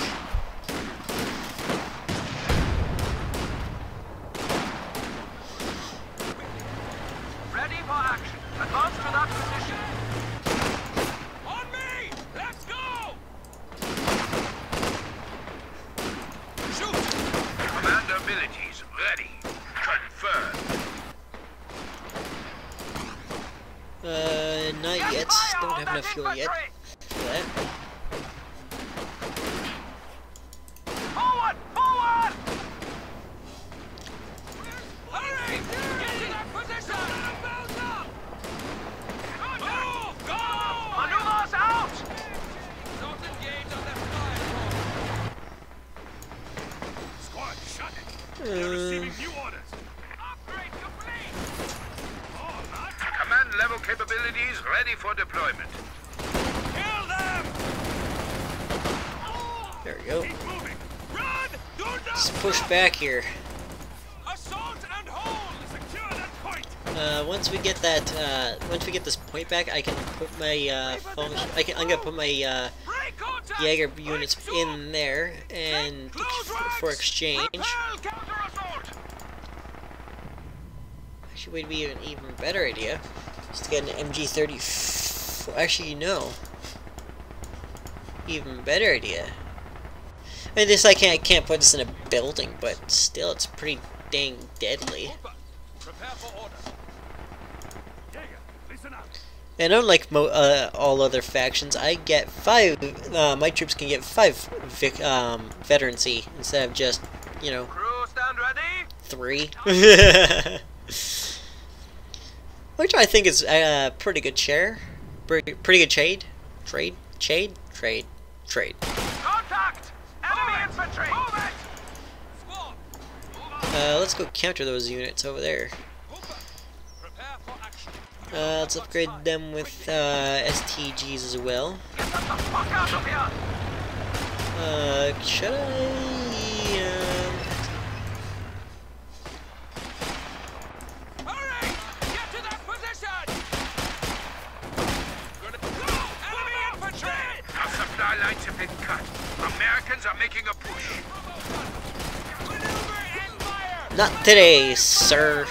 Ready for action. Advance to that position. On me! Let's go! Shoot! Command abilities ready. Confirmed. Not yet. Don't have enough fuel yet for that. Forward! Forward! Hurry! Get to that position! Bounce up! Move! Go! Maneuvers out! Don't engage on that fire. Squad, shut it. Uh, new orders. Upgrade complete! Command level capabilities ready for deployment. Kill them! there we go. Moving! Run! Do not Let's push back here. assault and hold! Secure that point! Once we get that, once we get this point back, I can put my phone. I'm gonna put my Break contact! Jaeger units in there and for exchange. Repel counter-assault! Actually, would be an even better idea. Just to get an MG-34. Actually, no. Even better idea. I mean, this I can't put this in a building, but still, it's pretty dang deadly. Prepare for order. Jaeger, listen up. And unlike all other factions, I get 5. My troops can get 5 veterancy instead of just, you know, Crew stand ready? 3. Which I think is a pretty good share. Pretty good trade. Trade. Contact! Enemy infantry! Move it! Squad, Let's go counter those units over there. prepare for action. Let's upgrade them with STGs as well. Get the fuck out of here! Should I? Hurry! Get to that position! Go! Enemy infantry! lines have been cut. Americans are making a push. Not today, sir.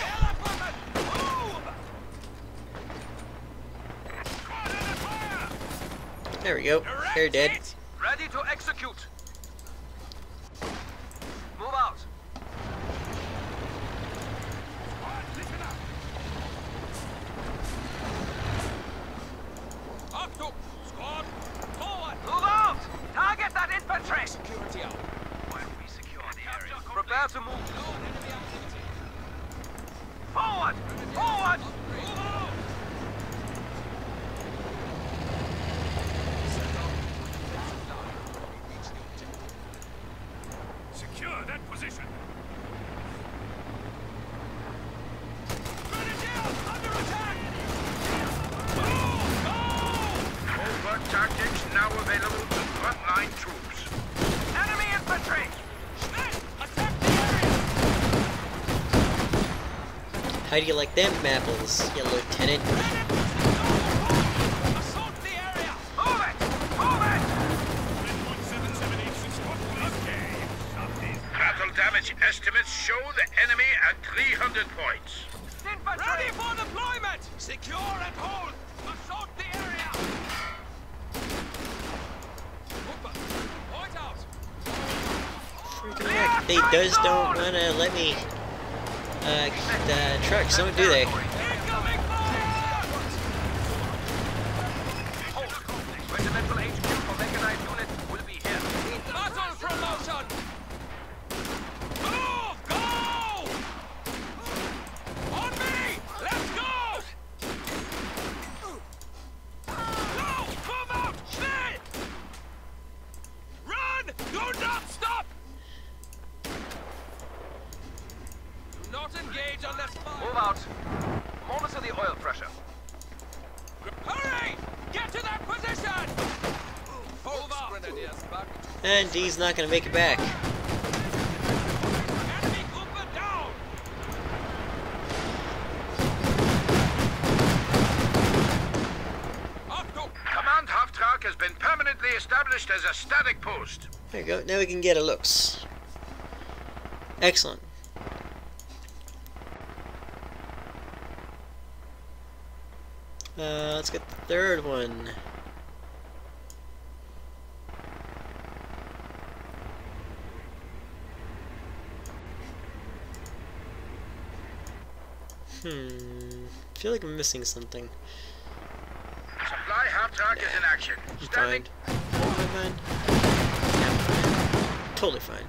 There we go. They're dead. Ready to execute. Move out. Up, squad, forward. Move out! Target that infantry! Security out. While we secure the area. Prepare to move. No enemy activity. Forward! Forward! Move out. Secure that position. Under attack. Overt tactics now available to frontline troops. Enemy infantry! Attack the area. How do you like them apples, you lieutenant? Assault the area. Move it! Move it! Battle damage estimates show the enemy at 300 points. Infantry! Ready for deployment. Secure and hold. Assault the area. Point out. Freaking heck, they just don't wanna let me keep the trucks, don't do they? Incoming fire. Hold! Regimental HQ for mechanized unit will be here. Battle promotion. Move! Go! On me! Let's go! Go! Move out! Schnell! Run! Do not stop! Do not engage unless fire. Move out. Monitor the oil pressure. Hurry! Get to that position! Move out! Grenadiers, back. And he's not gonna make it back. Enemy Cooper down! Up to Command Haupttrag has been permanently established as a static post. There you go, now we can get a looks. Excellent. Let's get the third one. Feel like I'm missing something. Supply Haupttrag is in action. I'm Standing. fine. Am I fine? Yeah, I'm fine. Totally fine.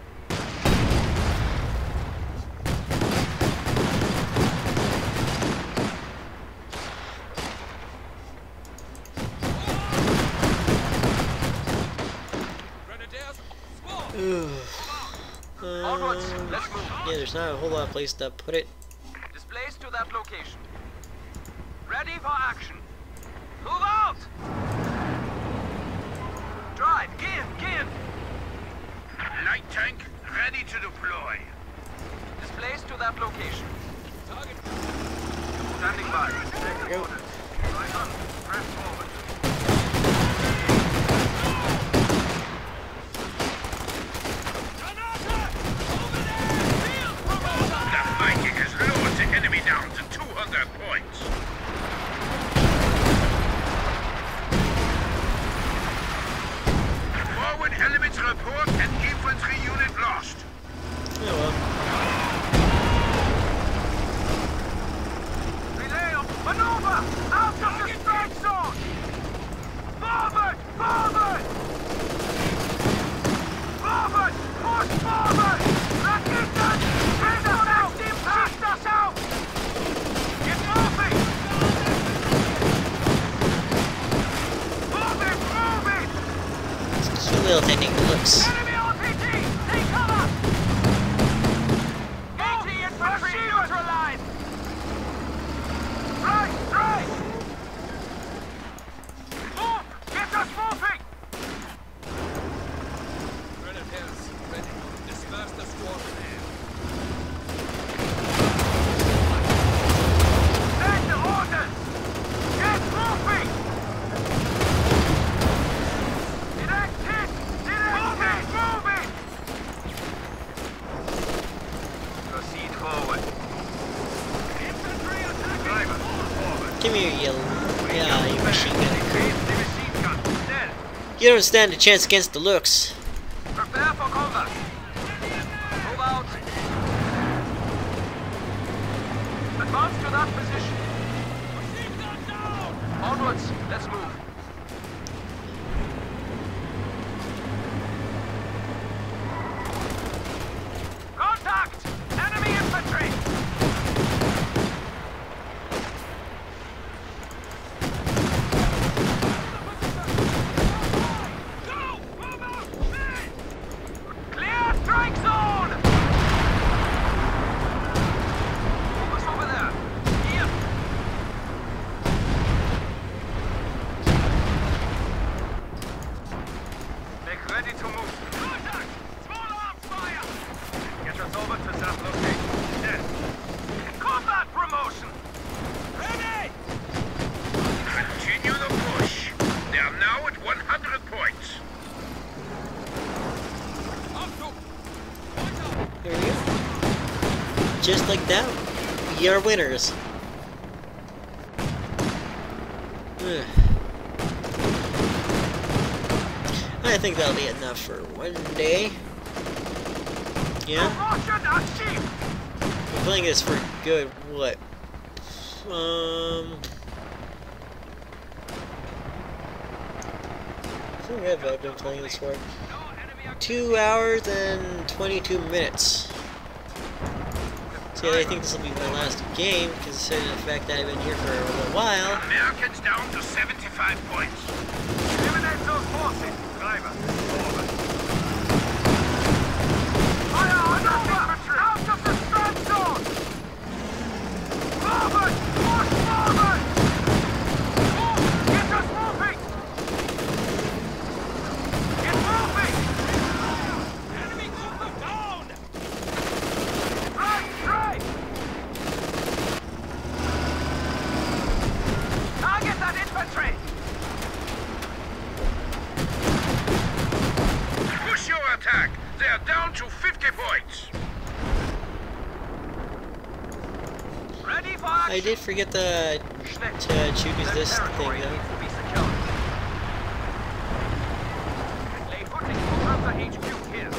Grenadiers, squad! Onwards, let's move. Yeah, there's not a whole lot of place to put it. Displace to that location. Ready for action. Move out! Drive, gear! Light tank ready to deploy. Displace to that location. Target. Standing by. There we go. Right on. Press forward. Granate! Over there! Field promoter! The Viking has lowered the enemy down to 200 points. Forward elements report an infantry unit lost. Oh well. Relay of maneuver! Out of the strike zone! Forward! Forward! Forward! Push forward! Resistance! Send us out! Blast us out! Get moving! Move it! Move it! It's cute little taking looks. Enemy RPG! Take cover! 80 infantry neutralized! Right! Right! Move! Get us moving! Grenadiers, ready. Disperse the squadron. Send the orders! Get moving! Direct hit! You don't stand a chance against the looks. Prepare for combat. Move out. Advance to that position. Onwards. Let's move. Contact! Enemy infantry! Clear strike zone! Focus over there. Here. Make ready to move. Contact! Small arms fire! Get us over to that location. Yes. Combat promotion! Ready! Continue the push. They are now at 100 points. There we go. Just like that, we are winners. Ugh. I think that'll be enough for one day. Yeah? Promotion achieved! We're playing this for good, what? I think I've been playing this for 2 hours and 22 minutes. See, I think this will be my last game, considering the fact that I've been here for a little while. Americans down to 75 points. Eliminate those forces! Driver, forward. Fire on that infantry! Out of the strike zone! Forward! Push forward! Move! Get us moving! Get moving! Enemy trooper down! Right! Target that infantry! Push your attack. They are down to 50 points. Ready for action! I did forget to choose this thing though. Lay footing to counter HQ here.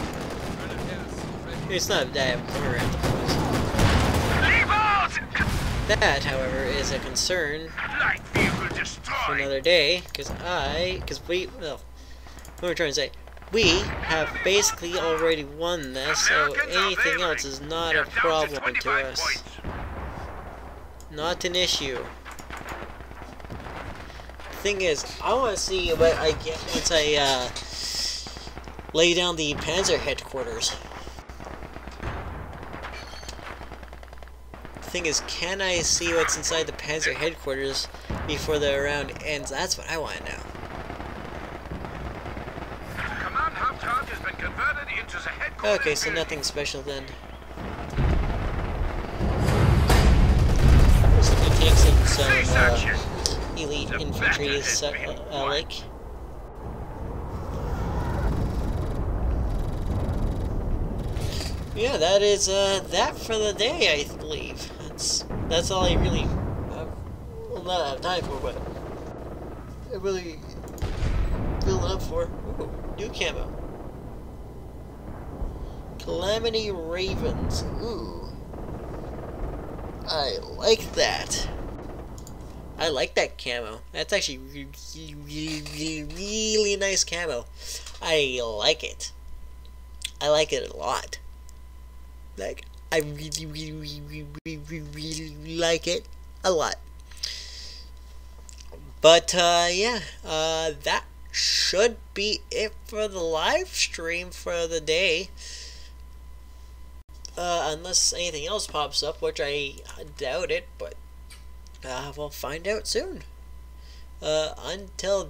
It's not that I'm coming around the place. Leave out! That, however, is a concern Light vehicle for destroyed. another day, because we, well, what am I trying to say? We have basically already won this, so anything else is not a problem to us. Not an issue. Thing is, I want to see what I get once I lay down the Panzer headquarters. Thing is, can I see what's inside the Panzer headquarters before the round ends? That's what I want to know. Command hub charge has been converted into the headquarters. Okay, so nothing special then. Just the tanks and some elite infantry is like. Yeah, that is that for the day, I believe. That's all I really well, not have time for, but I really build up for. Ooh, new camo. Calamity Ravens. Ooh. I like that. I like that camo. That's actually really nice camo. I like it. I like it a lot. Like, I really like it a lot. But, yeah, that should be it for the live stream for the day. Unless anything else pops up, which I doubt it, but we'll find out soon. Until